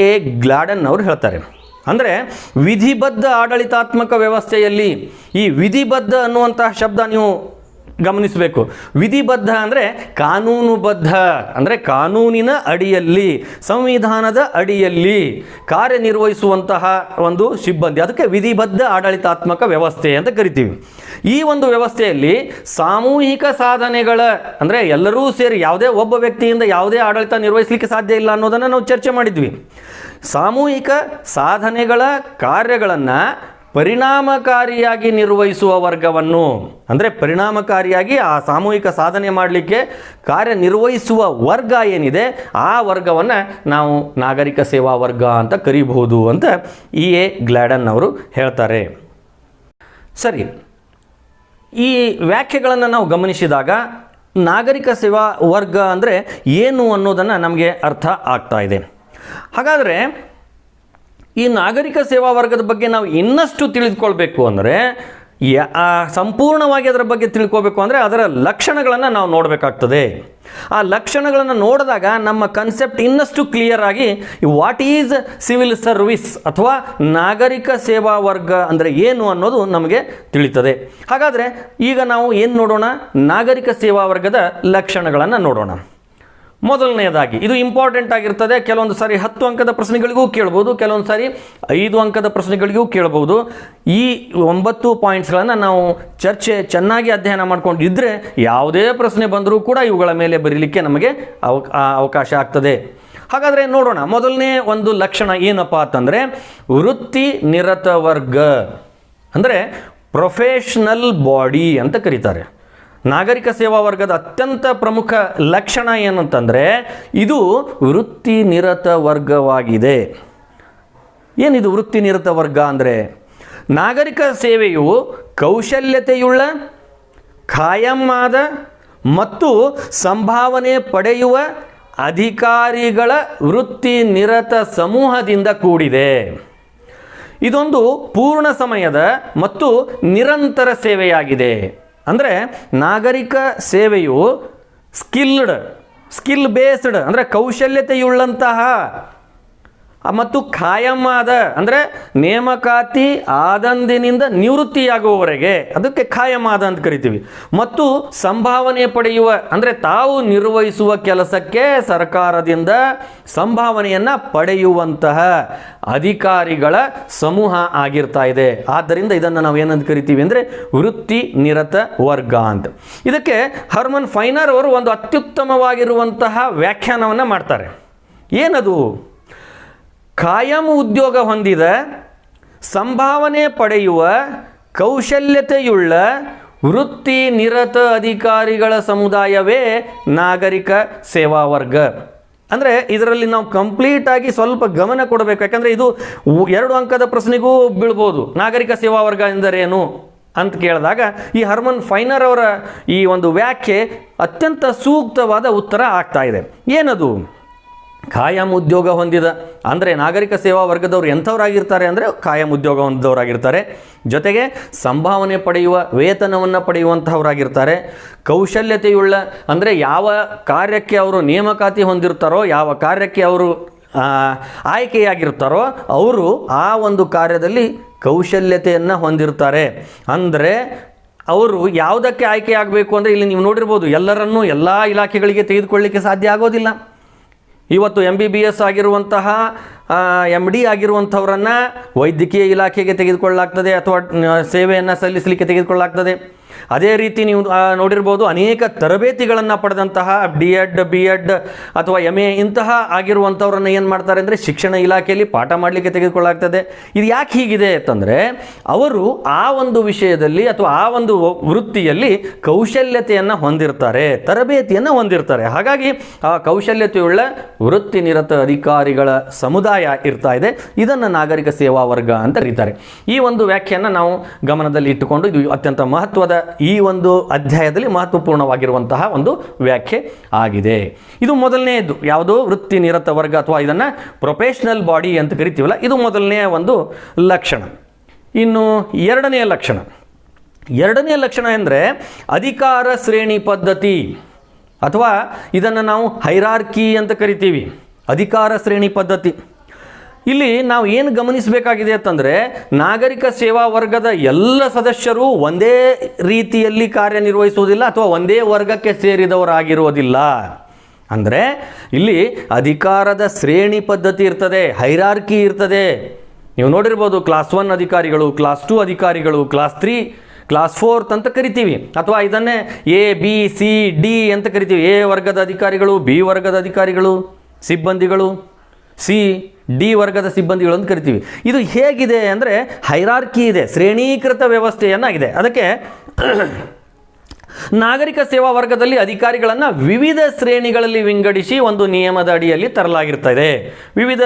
ಎ. ಗ್ಲಾಡನ್ ಅವರು ಹೇಳ್ತಾರೆ. ಅಂದರೆ ವಿಧಿಬದ್ಧ ಆಡಳಿತಾತ್ಮಕ ವ್ಯವಸ್ಥೆಯಲ್ಲಿ, ಈ ವಿಧಿಬದ್ಧ ಅನ್ನುವಂತಹ ಶಬ್ದ ನೀವು ಗಮನಿಸಬೇಕು. ವಿಧಿಬದ್ಧ ಅಂದರೆ ಕಾನೂನುಬದ್ಧ, ಅಂದರೆ ಕಾನೂನಿನ ಅಡಿಯಲ್ಲಿ, ಸಂವಿಧಾನದ ಅಡಿಯಲ್ಲಿ ಕಾರ್ಯನಿರ್ವಹಿಸುವಂತಹ ಒಂದು ಸಿಬ್ಬಂದಿ, ಅದಕ್ಕೆ ವಿಧಿಬದ್ಧ ಆಡಳಿತಾತ್ಮಕ ವ್ಯವಸ್ಥೆ ಅಂತ ಕರಿತೀವಿ. ಈ ಒಂದು ವ್ಯವಸ್ಥೆಯಲ್ಲಿ ಸಾಮೂಹಿಕ ಸಾಧನೆಗಳ, ಅಂದರೆ ಎಲ್ಲರೂ ಸೇರಿ ಯಾವುದೇ ಒಬ್ಬ ವ್ಯಕ್ತಿಯಿಂದ ಯಾವುದೇ ಆಡಳಿತ ನಿರ್ವಹಿಸಲಿಕ್ಕೆ ಸಾಧ್ಯ ಇಲ್ಲ ಅನ್ನೋದನ್ನು ನಾವು ಚರ್ಚೆ ಮಾಡಿದ್ವಿ. ಸಾಮೂಹಿಕ ಸಾಧನೆಗಳ ಕಾರ್ಯಗಳನ್ನು ಪರಿಣಾಮಕಾರಿಯಾಗಿ ನಿರ್ವಹಿಸುವ ವರ್ಗವನ್ನು, ಅಂದರೆ ಪರಿಣಾಮಕಾರಿಯಾಗಿ ಆ ಸಾಮೂಹಿಕ ಸಾಧನೆ ಮಾಡಲಿಕ್ಕೆ ಕಾರ್ಯನಿರ್ವಹಿಸುವ ವರ್ಗ ಏನಿದೆ ಆ ವರ್ಗವನ್ನು ನಾವು ನಾಗರಿಕ ಸೇವಾ ವರ್ಗ ಅಂತ ಕರಿಬಹುದು ಅಂತ ಎ. ಗ್ಲಾಡನ್ ಅವರು ಹೇಳ್ತಾರೆ. ಸರಿ, ಈ ವ್ಯಾಖ್ಯೆಗಳನ್ನು ನಾವು ಗಮನಿಸಿದಾಗ ನಾಗರಿಕ ಸೇವಾ ವರ್ಗ ಅಂದರೆ ಏನು ಅನ್ನೋದನ್ನು ನಮಗೆ ಅರ್ಥ ಆಗ್ತಾ ಇದೆ. ಹಾಗಾದರೆ ಈ ನಾಗರಿಕ ಸೇವಾ ವರ್ಗದ ಬಗ್ಗೆ ನಾವು ಇನ್ನಷ್ಟು ತಿಳಿದುಕೊಳ್ಬೇಕು ಅಂದರೆ, ಸಂಪೂರ್ಣವಾಗಿ ಅದರ ಬಗ್ಗೆ ತಿಳ್ಕೋಬೇಕು ಅಂದರೆ ಅದರ ಲಕ್ಷಣಗಳನ್ನು ನಾವು ನೋಡಬೇಕಾಗ್ತದೆ. ಆ ಲಕ್ಷಣಗಳನ್ನು ನೋಡಿದಾಗ ನಮ್ಮ ಕನ್ಸೆಪ್ಟ್ ಇನ್ನಷ್ಟು ಕ್ಲಿಯರ್ ಆಗಿ ವಾಟ್ ಈಸ್ ಸಿವಿಲ್ ಸರ್ವಿಸ್ ಅಥವಾ ನಾಗರಿಕ ಸೇವಾ ವರ್ಗ ಅಂದರೆ ಏನು ಅನ್ನೋದು ನಮಗೆ ತಿಳಿತದೆ. ಹಾಗಾದರೆ ಈಗ ನಾವು ಏನು ನೋಡೋಣ, ನಾಗರಿಕ ಸೇವಾ ವರ್ಗದ ಲಕ್ಷಣಗಳನ್ನು ನೋಡೋಣ. ಮೊದಲನೆಯದಾಗಿ, ಇದು ಇಂಪಾರ್ಟೆಂಟ್ ಆಗಿರ್ತದೆ. ಕೆಲವೊಂದು ಸಾರಿ 10 ಅಂಕದ ಪ್ರಶ್ನೆಗಳಿಗೂ ಕೇಳ್ಬೋದು, ಕೆಲವೊಂದು ಸಾರಿ 5 ಅಂಕದ ಪ್ರಶ್ನೆಗಳಿಗೂ ಕೇಳ್ಬೋದು. ಈ 9 ಪಾಯಿಂಟ್ಸ್ಗಳನ್ನು ನಾವು ಚೆನ್ನಾಗಿ ಅಧ್ಯಯನ ಮಾಡ್ಕೊಂಡಿದ್ದರೆ ಯಾವುದೇ ಪ್ರಶ್ನೆ ಬಂದರೂ ಕೂಡ ಇವುಗಳ ಮೇಲೆ ಬರೀಲಿಕ್ಕೆ ನಮಗೆ ಅವಕಾಶ ಆಗ್ತದೆ. ಹಾಗಾದರೆ ನೋಡೋಣ. ಮೊದಲನೇ ಒಂದು ಲಕ್ಷಣ ಏನಪ್ಪ ಅಂತಂದರೆ ವೃತ್ತಿ ನಿರತ ವರ್ಗ, ಅಂದರೆ ಪ್ರೊಫೆಷನಲ್ ಬಾಡಿ ಅಂತ ಕರೀತಾರೆ. ನಾಗರಿಕ ಸೇವಾ ವರ್ಗದ ಅತ್ಯಂತ ಪ್ರಮುಖ ಲಕ್ಷಣ ಏನಂತಂದರೆ ಇದು ವೃತ್ತಿ ನಿರತ ವರ್ಗವಾಗಿದೆ. ಏನಿದು ವೃತ್ತಿ ನಿರತ ವರ್ಗ ಅಂದರೆ, ನಾಗರಿಕ ಸೇವೆಯು ಕೌಶಲ್ಯತೆಯುಳ್ಳ, ಖಾಯಂ ಆದ ಮತ್ತು ಸಂಭಾವನೆ ಪಡೆಯುವ ಅಧಿಕಾರಿಗಳ ವೃತ್ತಿ ನಿರತ ಸಮೂಹದಿಂದ ಕೂಡಿದೆ. ಇದೊಂದು ಪೂರ್ಣ ಸಮಯದ ಮತ್ತು ನಿರಂತರ ಸೇವೆಯಾಗಿದೆ. ಅಂದರೆ ನಾಗರಿಕ ಸೇವೆಯು ಸ್ಕಿಲ್ ಬೇಸ್ಡ್ ಅಂದರೆ ಕೌಶಲ್ಯತೆಯುಳ್ಳಂತಹ ಮತ್ತು ಖಾಯಂ ಆದ ಅಂದರೆ ನೇಮಕಾತಿ ಆದಂದಿನಿಂದ ನಿವೃತ್ತಿಯಾಗುವವರೆಗೆ, ಅದಕ್ಕೆ ಖಾಯಂ ಆದ ಅಂತ ಕರಿತೀವಿ, ಮತ್ತು ಸಂಭಾವನೆ ಪಡೆಯುವ ಅಂದರೆ ತಾವು ನಿರ್ವಹಿಸುವ ಕೆಲಸಕ್ಕೆ ಸರ್ಕಾರದಿಂದ ಸಂಭಾವನೆಯನ್ನು ಪಡೆಯುವಂತಹ ಅಧಿಕಾರಿಗಳ ಸಮೂಹ ಆಗಿರ್ತಾ ಇದೆ. ಆದ್ದರಿಂದ ಇದನ್ನು ನಾವು ಏನಂತ ಕರಿತೀವಿ ಅಂದರೆ ವೃತ್ತಿ ನಿರತ ವರ್ಗ ಅಂತ. ಇದಕ್ಕೆ ಹರ್ಮನ್ ಫೈನರ್ ಅವರು ಒಂದು ಅತ್ಯುತ್ತಮವಾಗಿರುವಂತಹ ವ್ಯಾಖ್ಯಾನವನ್ನು ಮಾಡ್ತಾರೆ. ಏನದು? ಖಾಯಂ ಉದ್ಯೋಗ ಹೊಂದಿದ, ಸಂಭಾವನೆ ಪಡೆಯುವ, ಕೌಶಲ್ಯತೆಯುಳ್ಳ ವೃತ್ತಿ ನಿರತ ಅಧಿಕಾರಿಗಳ ಸಮುದಾಯವೇ ನಾಗರಿಕ ಸೇವಾ ವರ್ಗ. ಅಂದರೆ ಇದರಲ್ಲಿ ನಾವು ಕಂಪ್ಲೀಟಾಗಿ ಸ್ವಲ್ಪ ಗಮನ ಕೊಡಬೇಕು. ಯಾಕಂದರೆ ಇದು 2 ಅಂಕದ ಪ್ರಶ್ನೆಗೂ ಬೀಳ್ಬೋದು. ನಾಗರಿಕ ಸೇವಾ ವರ್ಗ ಎಂದರೇನು ಅಂತ ಕೇಳಿದಾಗ ಈ ಹರ್ಮನ್ ಫೈನರ್ ಅವರ ಈ ಒಂದು ವ್ಯಾಖ್ಯೆ ಅತ್ಯಂತ ಸೂಕ್ತವಾದ ಉತ್ತರ ಆಗ್ತಾ ಇದೆ. ಏನದು? ಕಾಯಂ ಉದ್ಯೋಗ ಹೊಂದಿದ, ಅಂದರೆ ನಾಗರಿಕ ಸೇವಾ ವರ್ಗದವರು ಎಂಥವರಾಗಿರ್ತಾರೆ ಅಂದರೆ ಕಾಯಂ ಉದ್ಯೋಗ ಹೊಂದಿದವರಾಗಿರ್ತಾರೆ. ಜೊತೆಗೆ ಸಂಭಾವನೆ ಪಡೆಯುವ, ವೇತನವನ್ನು ಪಡೆಯುವಂತಹವರಾಗಿರ್ತಾರೆ. ಕೌಶಲ್ಯತೆಯುಳ್ಳ, ಅಂದರೆ ಯಾವ ಕಾರ್ಯಕ್ಕೆ ಅವರು ನೇಮಕಾತಿ ಹೊಂದಿರ್ತಾರೋ, ಯಾವ ಕಾರ್ಯಕ್ಕೆ ಅವರು ಆಯ್ಕೆಯಾಗಿರ್ತಾರೋ ಅವರು ಆ ಒಂದು ಕಾರ್ಯದಲ್ಲಿ ಕೌಶಲ್ಯತೆಯನ್ನು ಹೊಂದಿರ್ತಾರೆ. ಅಂದರೆ ಅವರು ಯಾವುದಕ್ಕೆ ಆಯ್ಕೆ ಆಗಬೇಕು ಅಂದರೆ ಇಲ್ಲಿ ನೀವು ನೋಡಿರ್ಬೋದು, ಎಲ್ಲರನ್ನೂ ಎಲ್ಲ ಇಲಾಖೆಗಳಿಗೆ ತೆಗೆದುಕೊಳ್ಳಲಿಕ್ಕೆ ಸಾಧ್ಯ ಆಗೋದಿಲ್ಲ. ಇವತ್ತು MBBS ಆಗಿರುವಂತಹ MD ಆಗಿರುವಂಥವರನ್ನು ವೈದ್ಯಕೀಯ ಇಲಾಖೆಗೆ ತೆಗೆದುಕೊಳ್ಳಲಾಗ್ತದೆ ಅಥವಾ ಸೇವೆಯನ್ನು ಸಲ್ಲಿಸಲಿಕ್ಕೆ ತೆಗೆದುಕೊಳ್ಳಲಾಗ್ತದೆ. ಅದೇ ರೀತಿ ನೀವು ನೋಡಿರ್ಬೋದು, ಅನೇಕ ತರಬೇತಿಗಳನ್ನು ಪಡೆದಂತಹ D.Ed, B.Ed ಅಥವಾ MA ಇಂತಹ ಆಗಿರುವಂಥವ್ರನ್ನ ಏನು ಮಾಡ್ತಾರೆ ಅಂದರೆ ಶಿಕ್ಷಣ ಇಲಾಖೆಯಲ್ಲಿ ಪಾಠ ಮಾಡಲಿಕ್ಕೆ ತೆಗೆದುಕೊಳ್ಳಲಾಗ್ತದೆ. ಇದು ಯಾಕೆ ಹೀಗಿದೆ ಅಂತಂದರೆ ಅವರು ಆ ಒಂದು ವಿಷಯದಲ್ಲಿ ಅಥವಾ ಆ ಒಂದು ವೃತ್ತಿಯಲ್ಲಿ ಕೌಶಲ್ಯತೆಯನ್ನು ಹೊಂದಿರ್ತಾರೆ, ತರಬೇತಿಯನ್ನು ಹೊಂದಿರ್ತಾರೆ. ಹಾಗಾಗಿ ಆ ಕೌಶಲ್ಯತೆಯುಳ್ಳ ವೃತ್ತಿನಿರತ ಅಧಿಕಾರಿಗಳ ಸಮುದಾಯ ಇರ್ತಾ ಇದೆ. ಇದನ್ನು ನಾಗರಿಕ ಸೇವಾ ವರ್ಗ ಅಂತ ಕರೀತಾರೆ. ಈ ಒಂದು ವ್ಯಾಖ್ಯೆಯನ್ನು ನಾವು ಗಮನದಲ್ಲಿ ಇಟ್ಟುಕೊಂಡು, ಇದು ಅತ್ಯಂತ ಮಹತ್ವದ ಈ ಒಂದು ಅಧ್ಯಾಯದಲ್ಲಿ ಮಹತ್ವಪೂರ್ಣವಾಗಿರುವಂತಹ ಒಂದು ವ್ಯಾಖ್ಯೆ ಆಗಿದೆ. ಇದು ಮೊದಲನೆಯದು ಯಾವುದು, ವೃತ್ತಿ ನಿರತ ವರ್ಗ ಅಥವಾ ಇದನ್ನು ಪ್ರೊಫೆಷನಲ್ ಬಾಡಿ ಅಂತ ಕರಿತೀವಲ್ಲ, ಇದು ಮೊದಲನೆಯ ಒಂದು ಲಕ್ಷಣ. ಇನ್ನು ಎರಡನೆಯ ಲಕ್ಷಣ ಅಂದರೆ ಅಧಿಕಾರ ಶ್ರೇಣಿ ಪದ್ಧತಿ ಅಥವಾ ಇದನ್ನು ನಾವು ಹೈರಾರ್ಕಿ ಅಂತ ಕರಿತೀವಿ. ಅಧಿಕಾರ ಶ್ರೇಣಿ ಪದ್ಧತಿ ಇಲ್ಲಿ ನಾವು ಏನು ಗಮನಿಸಬೇಕಾಗಿದೆ ಅಂತಂದರೆ, ನಾಗರಿಕ ಸೇವಾ ವರ್ಗದ ಎಲ್ಲ ಸದಸ್ಯರು ಒಂದೇ ರೀತಿಯಲ್ಲಿ ಕಾರ್ಯನಿರ್ವಹಿಸುವುದಿಲ್ಲ ಅಥವಾ ಒಂದೇ ವರ್ಗಕ್ಕೆ ಸೇರಿದವರಾಗಿರುವುದಿಲ್ಲ. ಅಂದರೆ ಇಲ್ಲಿ ಅಧಿಕಾರದ ಶ್ರೇಣಿ ಪದ್ಧತಿ ಇರ್ತದೆ, ಹೈರಾರ್ಕಿ ಇರ್ತದೆ. ನೀವು ನೋಡಿರ್ಬೋದು, ಕ್ಲಾಸ್ 1 ಅಧಿಕಾರಿಗಳು, ಕ್ಲಾಸ್ 2 ಅಧಿಕಾರಿಗಳು, ಕ್ಲಾಸ್ 3, ಕ್ಲಾಸ್ 4 ಅಂತ ಕರಿತೀವಿ. ಅಥವಾ ಇದನ್ನೇ ABCD ಅಂತ ಕರಿತೀವಿ. A ವರ್ಗದ ಅಧಿಕಾರಿಗಳು, B ವರ್ಗದ ಅಧಿಕಾರಿಗಳು, ಸಿಬ್ಬಂದಿಗಳು, D ವರ್ಗದ ಸಿಬ್ಬಂದಿಗಳು ಅಂತ ಕರಿತೀವಿ. ಇದು ಹೇಗಿದೆ ಅಂದರೆ ಹೈರಾರ್ಕಿ ಇದೆ, ಶ್ರೇಣೀಕೃತ ವ್ಯವಸ್ಥೆಯನ್ನಾಗಿದೆ. ಅದಕ್ಕೆ ನಾಗರಿಕ ಸೇವಾ ವರ್ಗದಲ್ಲಿ ಅಧಿಕಾರಿಗಳನ್ನು ವಿವಿಧ ಶ್ರೇಣಿಗಳಲ್ಲಿ ವಿಂಗಡಿಸಿ ಒಂದು ನಿಯಮದ ಅಡಿಯಲ್ಲಿ ತರಲಾಗಿರ್ತದೆ. ವಿವಿಧ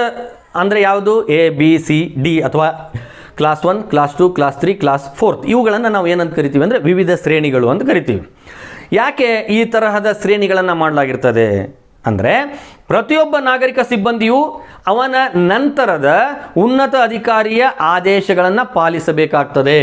ಅಂದರೆ ಯಾವುದು, ABCD ಅಥವಾ ಕ್ಲಾಸ್ 1, ಕ್ಲಾಸ್ 2, ಕ್ಲಾಸ್ 3, ಕ್ಲಾಸ್ 4 ಇವುಗಳನ್ನು ನಾವು ಏನಂತ ಕರಿತೀವಿ ಅಂದರೆ ವಿವಿಧ ಶ್ರೇಣಿಗಳು ಅಂತ ಕರಿತೀವಿ. ಯಾಕೆ ಈ ತರಹದ ಶ್ರೇಣಿಗಳನ್ನು ಮಾಡಲಾಗಿರ್ತದೆ ಅಂದರೆ, ಪ್ರತಿಯೊಬ್ಬ ನಾಗರಿಕ ಸಿಬ್ಬಂದಿಯು ಅವನ ನಂತರದ ಉನ್ನತ ಅಧಿಕಾರಿಯ ಆದೇಶಗಳನ್ನು ಪಾಲಿಸಬೇಕಾಗ್ತದೆ.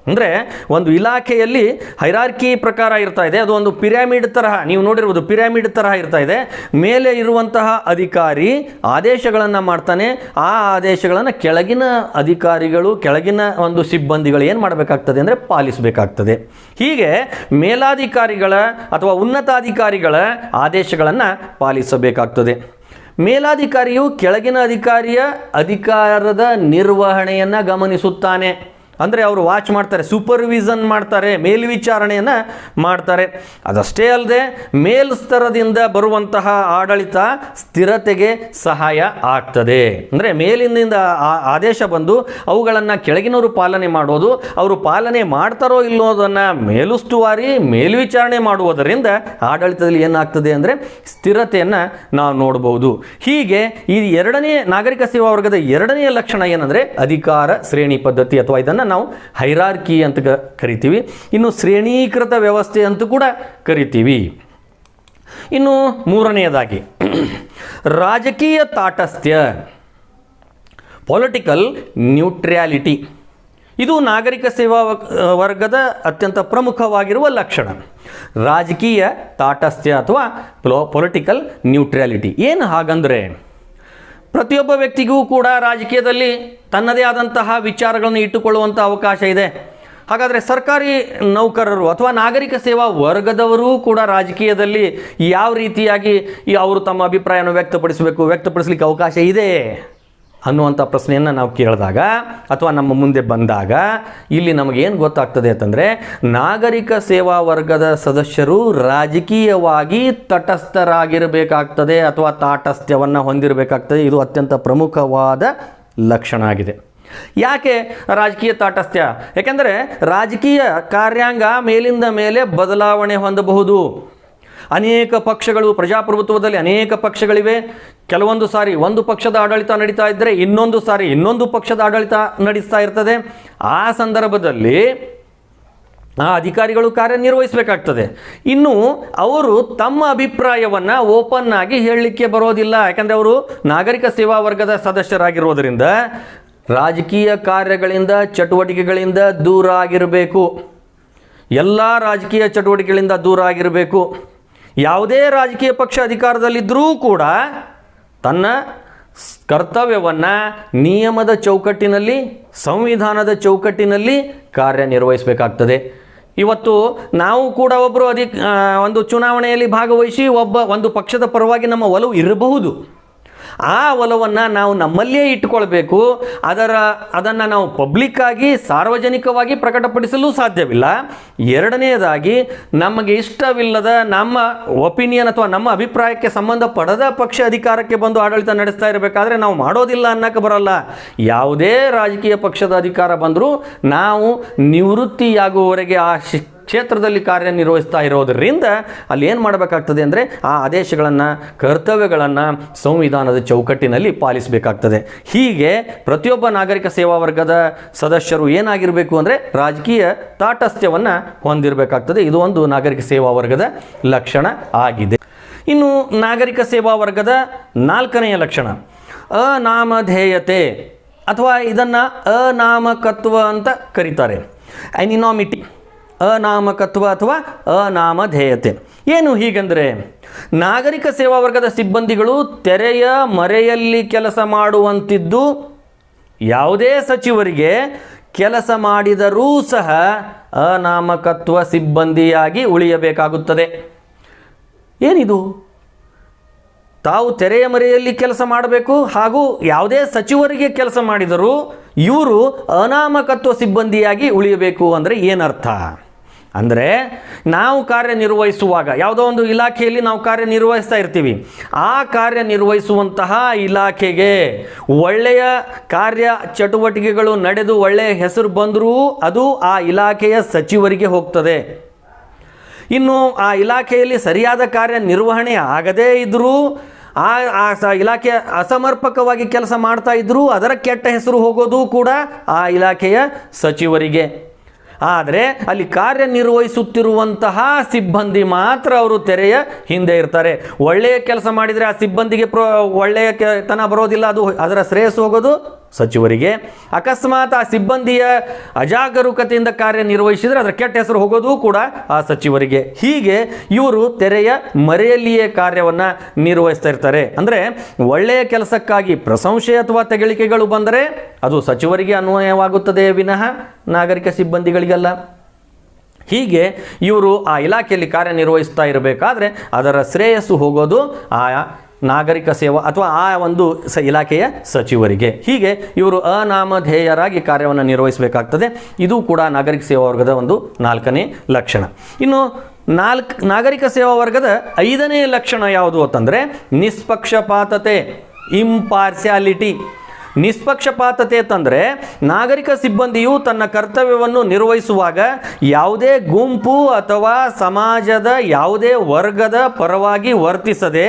ಅಂದರೆ ಒಂದು ಇಲಾಖೆಯಲ್ಲಿ ಹೈರಾರ್ಕಿ ಪ್ರಕಾರ ಇರ್ತಾ ಇದೆ, ಅದು ಒಂದು ಪಿರಾಮಿಡ್ ತರಹ, ನೀವು ನೋಡಿರ್ಬೋದು ಪಿರಾಮಿಡ್ ತರಹ ಇರ್ತಾ ಇದೆ. ಮೇಲೆ ಇರುವಂತಹ ಅಧಿಕಾರಿ ಆದೇಶಗಳನ್ನು ಮಾಡ್ತಾನೆ, ಆ ಆದೇಶಗಳನ್ನು ಕೆಳಗಿನ ಅಧಿಕಾರಿಗಳು, ಕೆಳಗಿನ ಒಂದು ಸಿಬ್ಬಂದಿಗಳು ಏನು ಮಾಡಬೇಕಾಗ್ತದೆ ಅಂದರೆ ಪಾಲಿಸಬೇಕಾಗ್ತದೆ. ಹೀಗೆ ಮೇಲಾಧಿಕಾರಿಗಳ ಅಥವಾ ಉನ್ನತಾಧಿಕಾರಿಗಳ ಆದೇಶಗಳನ್ನು ಪಾಲಿಸಬೇಕಾಗ್ತದೆ. ಮೇಲಾಧಿಕಾರಿಯು ಕೆಳಗಿನ ಅಧಿಕಾರಿಯ ಅಧಿಕಾರದ ನಿರ್ವಹಣೆಯನ್ನು ಗಮನಿಸುತ್ತಾನೆ. ಅಂದರೆ ಅವರು ವಾಚ್ ಮಾಡ್ತಾರೆ, ಸೂಪರ್ವಿಷನ್ ಮಾಡ್ತಾರೆ, ಮೇಲ್ವಿಚಾರಣೆಯನ್ನು ಮಾಡ್ತಾರೆ. ಅದಷ್ಟೇ ಅಲ್ಲದೆ ಮೇಲ್ಸ್ತರದಿಂದ ಬರುವಂತಹ ಆಡಳಿತ ಸ್ಥಿರತೆಗೆ ಸಹಾಯ ಆಗ್ತದೆ. ಅಂದರೆ ಮೇಲಿನಿಂದ ಆದೇಶ ಬಂದು ಅವುಗಳನ್ನು ಕೆಳಗಿನವರು ಪಾಲನೆ ಮಾಡೋದು, ಅವರು ಪಾಲನೆ ಮಾಡ್ತಾರೋ ಇಲ್ಲೋದನ್ನು ಮೇಲುಸ್ತುವಾರಿ ಮೇಲ್ವಿಚಾರಣೆ ಮಾಡುವುದರಿಂದ ಆಡಳಿತದಲ್ಲಿ ಏನಾಗ್ತದೆ ಅಂದರೆ ಸ್ಥಿರತೆಯನ್ನು ನಾವು ನೋಡಬಹುದು. ಹೀಗೆ ಈ ಎರಡನೇ ನಾಗರಿಕ ಸೇವಾ ವರ್ಗದ ಎರಡನೆಯ ಲಕ್ಷಣ ಏನಂದರೆ ಅಧಿಕಾರ ಶ್ರೇಣಿ ಪದ್ಧತಿ ಅಥವಾ ಇದನ್ನು ನಾವು ಹೈರಾರ್ಕಿ ಅಂತ ಕರಿತೀವಿ. ಇನ್ನು ಶ್ರೇಣೀಕೃತ ವ್ಯವಸ್ಥೆ ಅಂತ ಕೂಡ ಕರಿತೀವಿ. ಇನ್ನು ಮೂರನೆಯದಾಗಿ ರಾಜಕೀಯ ತಾಟಸ್ಥ್ಯ, ಪೊಲಿಟಿಕಲ್ ನ್ಯೂಟ್ರ್ಯಾಲಿಟಿ. ಇದು ನಾಗರಿಕ ಸೇವಾ ವರ್ಗದ ಅತ್ಯಂತ ಪ್ರಮುಖವಾಗಿರುವ ಲಕ್ಷಣ. ರಾಜಕೀಯ ತಾಟಸ್ಥ್ಯ ಅಥವಾ ಪೊಲಿಟಿಕಲ್ ನ್ಯೂಟ್ರ್ಯಾಲಿಟಿ ಏನು ಹಾಗಂದರೆ, ಪ್ರತಿಯೊಬ್ಬ ವ್ಯಕ್ತಿಗೂ ಕೂಡ ರಾಜಕೀಯದಲ್ಲಿ ತನ್ನದೇ ಆದಂತಹ ವಿಚಾರಗಳನ್ನು ಇಟ್ಟುಕೊಳ್ಳುವಂಥ ಅವಕಾಶ ಇದೆ. ಹಾಗಾದರೆ ಸರ್ಕಾರಿ ನೌಕರರು ಅಥವಾ ನಾಗರಿಕ ಸೇವಾ ವರ್ಗದವರೂ ಕೂಡ ರಾಜಕೀಯದಲ್ಲಿ ಯಾವ ರೀತಿಯಾಗಿ ಅವರು ತಮ್ಮ ಅಭಿಪ್ರಾಯವನ್ನು ವ್ಯಕ್ತಪಡಿಸಲಿಕ್ಕೆ ಅವಕಾಶ ಇದೆ ಅನ್ನುವಂಥ ಪ್ರಶ್ನೆಯನ್ನು ನಾವು ಕೇಳಿದಾಗ ಅಥವಾ ನಮ್ಮ ಮುಂದೆ ಬಂದಾಗ ಇಲ್ಲಿ ನಮಗೇನು ಗೊತ್ತಾಗ್ತದೆ ಅಂತಂದರೆ, ನಾಗರಿಕ ಸೇವಾ ವರ್ಗದ ಸದಸ್ಯರು ರಾಜಕೀಯವಾಗಿ ತಟಸ್ಥರಾಗಿರಬೇಕಾಗ್ತದೆ ಅಥವಾ ತಾಟಸ್ಥ್ಯವನ್ನು ಹೊಂದಿರಬೇಕಾಗ್ತದೆ. ಇದು ಅತ್ಯಂತ ಪ್ರಮುಖವಾದ ಲಕ್ಷಣ ಆಗಿದೆ. ಯಾಕೆ ರಾಜಕೀಯ ತಾಟಸ್ಥ್ಯ? ಯಾಕೆಂದರೆ ರಾಜಕೀಯ ಕಾರ್ಯಾಂಗ ಮೇಲಿಂದ ಮೇಲೆ ಬದಲಾವಣೆ ಹೊಂದಬಹುದು. ಅನೇಕ ಪಕ್ಷಗಳು, ಪ್ರಜಾಪ್ರಭುತ್ವದಲ್ಲಿ ಅನೇಕ ಪಕ್ಷಗಳಿವೆ. ಕೆಲವೊಂದು ಸಾರಿ ಒಂದು ಪಕ್ಷದ ಆಡಳಿತ ನಡೀತಾ ಇದ್ದರೆ ಇನ್ನೊಂದು ಸಾರಿ ಇನ್ನೊಂದು ಪಕ್ಷದ ಆಡಳಿತ ನಡೆಸ್ತಾ ಇರ್ತದೆ. ಆ ಸಂದರ್ಭದಲ್ಲಿ ಆ ಅಧಿಕಾರಿಗಳು ಕಾರ್ಯನಿರ್ವಹಿಸಬೇಕಾಗ್ತದೆ. ಇನ್ನು ಅವರು ತಮ್ಮ ಅಭಿಪ್ರಾಯವನ್ನು ಓಪನ್ ಆಗಿ ಹೇಳಲಿಕ್ಕೆ ಬರೋದಿಲ್ಲ. ಯಾಕಂದರೆ ಅವರು ನಾಗರಿಕ ಸೇವಾ ವರ್ಗದ ಸದಸ್ಯರಾಗಿರೋದರಿಂದ ರಾಜಕೀಯ ಕಾರ್ಯಗಳಿಂದ ಚಟುವಟಿಕೆಗಳಿಂದ ದೂರ ಆಗಿರಬೇಕು. ಎಲ್ಲ ರಾಜಕೀಯ ಚಟುವಟಿಕೆಗಳಿಂದ ದೂರ ಆಗಿರಬೇಕು. ಯಾವುದೇ ರಾಜಕೀಯ ಪಕ್ಷ ಅಧಿಕಾರದಲ್ಲಿದ್ದರೂ ಕೂಡ ತನ್ನ ಕರ್ತವ್ಯವನ್ನು ನಿಯಮದ ಚೌಕಟ್ಟಿನಲ್ಲಿ, ಸಂವಿಧಾನದ ಚೌಕಟ್ಟಿನಲ್ಲಿ ಕಾರ್ಯನಿರ್ವಹಿಸಬೇಕಾಗ್ತದೆ. ಇವತ್ತು ನಾವು ಕೂಡ ಒಬ್ಬರು ಒಂದು ಚುನಾವಣೆಯಲ್ಲಿ ಭಾಗವಹಿಸಿ ಒಂದು ಪಕ್ಷದ ಪರವಾಗಿ ನಮ್ಮ ಒಲವು ಇರಬಹುದು. ಆ ಒಲವನ್ನು ನಾವು ನಮ್ಮಲ್ಲೇ ಇಟ್ಕೊಳ್ಬೇಕು. ಅದನ್ನು ನಾವು ಪಬ್ಲಿಕ್ಕಾಗಿ ಸಾರ್ವಜನಿಕವಾಗಿ ಪ್ರಕಟಪಡಿಸಲು ಸಾಧ್ಯವಿಲ್ಲ. ಎರಡನೆಯದಾಗಿ ನಮಗೆ ಇಷ್ಟವಿಲ್ಲದ ನಮ್ಮ ಒಪಿನಿಯನ್ ಅಥವಾ ನಮ್ಮ ಅಭಿಪ್ರಾಯಕ್ಕೆ ಸಂಬಂಧಪಡದ ಪಕ್ಷ ಅಧಿಕಾರಕ್ಕೆ ಬಂದು ಆಡಳಿತ ನಡೆಸ್ತಾ ಇರಬೇಕಾದ್ರೆ ನಾವು ಮಾಡೋದಿಲ್ಲ ಅನ್ನಕ್ಕೆ ಬರಲ್ಲ. ಯಾವುದೇ ರಾಜಕೀಯ ಪಕ್ಷದ ಅಧಿಕಾರ ಬಂದರೂ ನಾವು ನಿವೃತ್ತಿಯಾಗುವವರೆಗೆ ಆ ಕ್ಷೇತ್ರದಲ್ಲಿ ಕಾರ್ಯನಿರ್ವಹಿಸ್ತಾ ಇರೋದರಿಂದ ಅಲ್ಲಿ ಏನು ಮಾಡಬೇಕಾಗ್ತದೆ ಅಂದರೆ ಆ ಆದೇಶಗಳನ್ನು, ಕರ್ತವ್ಯಗಳನ್ನು ಸಂವಿಧಾನದ ಚೌಕಟ್ಟಿನಲ್ಲಿ ಪಾಲಿಸಬೇಕಾಗ್ತದೆ. ಹೀಗೆ ಪ್ರತಿಯೊಬ್ಬ ನಾಗರಿಕ ಸೇವಾ ವರ್ಗದ ಸದಸ್ಯರು ಏನಾಗಿರಬೇಕು ಅಂದರೆ ರಾಜಕೀಯ ತಾಟಸ್ಥ್ಯವನ್ನು ಹೊಂದಿರಬೇಕಾಗ್ತದೆ. ಇದು ಒಂದು ನಾಗರಿಕ ಸೇವಾ ವರ್ಗದ ಲಕ್ಷಣ ಆಗಿದೆ. ಇನ್ನು ನಾಗರಿಕ ಸೇವಾ ವರ್ಗದ 4ನೆಯ ಲಕ್ಷಣ ಅನಾಮಧೇಯತೆ, ಅಥವಾ ಇದನ್ನು ಅನಾಮಕತ್ವ ಅಂತ ಕರೀತಾರೆ. ಅನಿನಾಮಿಟಿ, ಅನಾಮಕತ್ವ ಅಥವಾ ಅನಾಮಧೇಯತೆ. ಏನು ಹೀಗೆಂದರೆ, ನಾಗರಿಕ ಸೇವಾ ವರ್ಗದ ಸಿಬ್ಬಂದಿಗಳು ತೆರೆಯ ಮರೆಯಲ್ಲಿ ಕೆಲಸ ಮಾಡುವಂತಿದ್ದು ಯಾವುದೇ ಸಚಿವರಿಗೆ ಕೆಲಸ ಮಾಡಿದರೂ ಸಹ ಅನಾಮಕತ್ವ ಸಿಬ್ಬಂದಿಯಾಗಿ ಉಳಿಯಬೇಕಾಗುತ್ತದೆ. ಏನಿದು? ತಾವು ತೆರೆಯ ಮರೆಯಲ್ಲಿ ಕೆಲಸ ಮಾಡಬೇಕು, ಹಾಗೂ ಯಾವುದೇ ಸಚಿವರಿಗೆ ಕೆಲಸ ಮಾಡಿದರೂ ಇವರು ಅನಾಮಕತ್ವ ಸಿಬ್ಬಂದಿಯಾಗಿ ಉಳಿಯಬೇಕು ಅಂದರೆ ಏನರ್ಥ? ಅಂದರೆ ನಾವು ಕಾರ್ಯನಿರ್ವಹಿಸುವಾಗ ಯಾವುದೋ ಒಂದು ಇಲಾಖೆಯಲ್ಲಿ ನಾವು ಕಾರ್ಯನಿರ್ವಹಿಸ್ತಾ ಇರ್ತೀವಿ. ಆ ಕಾರ್ಯನಿರ್ವಹಿಸುವಂತಹ ಇಲಾಖೆಗೆ ಒಳ್ಳೆಯ ಕಾರ್ಯ ಚಟುವಟಿಕೆಗಳು ನಡೆದು ಒಳ್ಳೆಯ ಹೆಸರು ಬಂದರೂ ಅದು ಆ ಇಲಾಖೆಯ ಸಚಿವರಿಗೆ ಹೋಗ್ತದೆ. ಇನ್ನು ಆ ಇಲಾಖೆಯಲ್ಲಿ ಸರಿಯಾದ ಕಾರ್ಯನಿರ್ವಹಣೆ ಆಗದೇ ಇದ್ದರೂ, ಆ ಇಲಾಖೆ ಅಸಮರ್ಪಕವಾಗಿ ಕೆಲಸ ಮಾಡ್ತಾ ಇದ್ದರೂ ಅದರ ಕೆಟ್ಟ ಹೆಸರು ಹೋಗೋದು ಕೂಡ ಆ ಇಲಾಖೆಯ ಸಚಿವರಿಗೆ. ಆದರೆ ಅಲ್ಲಿ ಕಾರ್ಯನಿರ್ವಹಿಸುತ್ತಿರುವಂತಹ ಸಿಬ್ಬಂದಿ ಮಾತ್ರ ಅವರು ತೆರೆಯ ಹಿಂದೆ ಇರ್ತಾರೆ. ಒಳ್ಳೆಯ ಕೆಲಸ ಮಾಡಿದರೆ ಆ ಸಿಬ್ಬಂದಿಗೆ ಒಳ್ಳೆಯ ತನ ಬರೋದಿಲ್ಲ, ಅದರ ಶ್ರೇಯಸ್ಸು ಹೋಗೋದು ಸಚಿವರಿಗೆ. ಅಕಸ್ಮಾತ್ ಆ ಸಿಬ್ಬಂದಿಯ ಅಜಾಗರೂಕತೆಯಿಂದ ಕಾರ್ಯನಿರ್ವಹಿಸಿದರೆ ಅದರ ಕೆಟ್ಟ ಹೆಸರು ಹೋಗೋದು ಕೂಡ ಆ ಸಚಿವರಿಗೆ. ಹೀಗೆ ಇವರು ತೆರೆಯ ಮರೆಯಲ್ಲಿಯೇ ಕಾರ್ಯವನ್ನು ನಿರ್ವಹಿಸ್ತಾ ಇರ್ತಾರೆ. ಅಂದರೆ ಒಳ್ಳೆಯ ಕೆಲಸಕ್ಕಾಗಿ ಪ್ರಶಂಸೆ ಅಥವಾ ತೆಗಳಿಕೆಗಳು ಬಂದರೆ ಅದು ಸಚಿವರಿಗೆ ಅನ್ವಯವಾಗುತ್ತದೆ ವಿನಃ ನಾಗರಿಕ ಸಿಬ್ಬಂದಿಗಳಿಗಲ್ಲ. ಹೀಗೆ ಇವರು ಆ ಇಲಾಖೆಯಲ್ಲಿ ಕಾರ್ಯನಿರ್ವಹಿಸ್ತಾ ಇರಬೇಕಾದ್ರೆ ಅದರ ಶ್ರೇಯಸ್ಸು ಹೋಗೋದು ಆ ನಾಗರಿಕ ಸೇವಾ ಅಥವಾ ಆ ಒಂದು ಇಲಾಖೆಯ ಸಚಿವರಿಗೆ. ಹೀಗೆ ಇವರು ಅನಾಮಧೇಯರಾಗಿ ಕಾರ್ಯವನ್ನು ನಿರ್ವಹಿಸಬೇಕಾಗ್ತದೆ. ಇದು ಕೂಡ ನಾಗರಿಕ ಸೇವಾ ವರ್ಗದ ಒಂದು 4ನೇ ಲಕ್ಷಣ. ಇನ್ನು ನಾಗರಿಕ ಸೇವಾ ವರ್ಗದ 5ನೇ ಲಕ್ಷಣ ಯಾವುದು ಅಂತಂದರೆ ನಿಷ್ಪಕ್ಷಪಾತತೆ, ಇಂಪಾರ್ಶಿಯಾಲಿಟಿ. ನಿಷ್ಪಕ್ಷಪಾತತೆ ಅಂತಂದರೆ ನಾಗರಿಕ ಸಿಬ್ಬಂದಿಯು ತನ್ನ ಕರ್ತವ್ಯವನ್ನು ನಿರ್ವಹಿಸುವಾಗ ಯಾವುದೇ ಗುಂಪು ಅಥವಾ ಸಮಾಜದ ಯಾವುದೇ ವರ್ಗದ ಪರವಾಗಿ ವರ್ತಿಸದೆ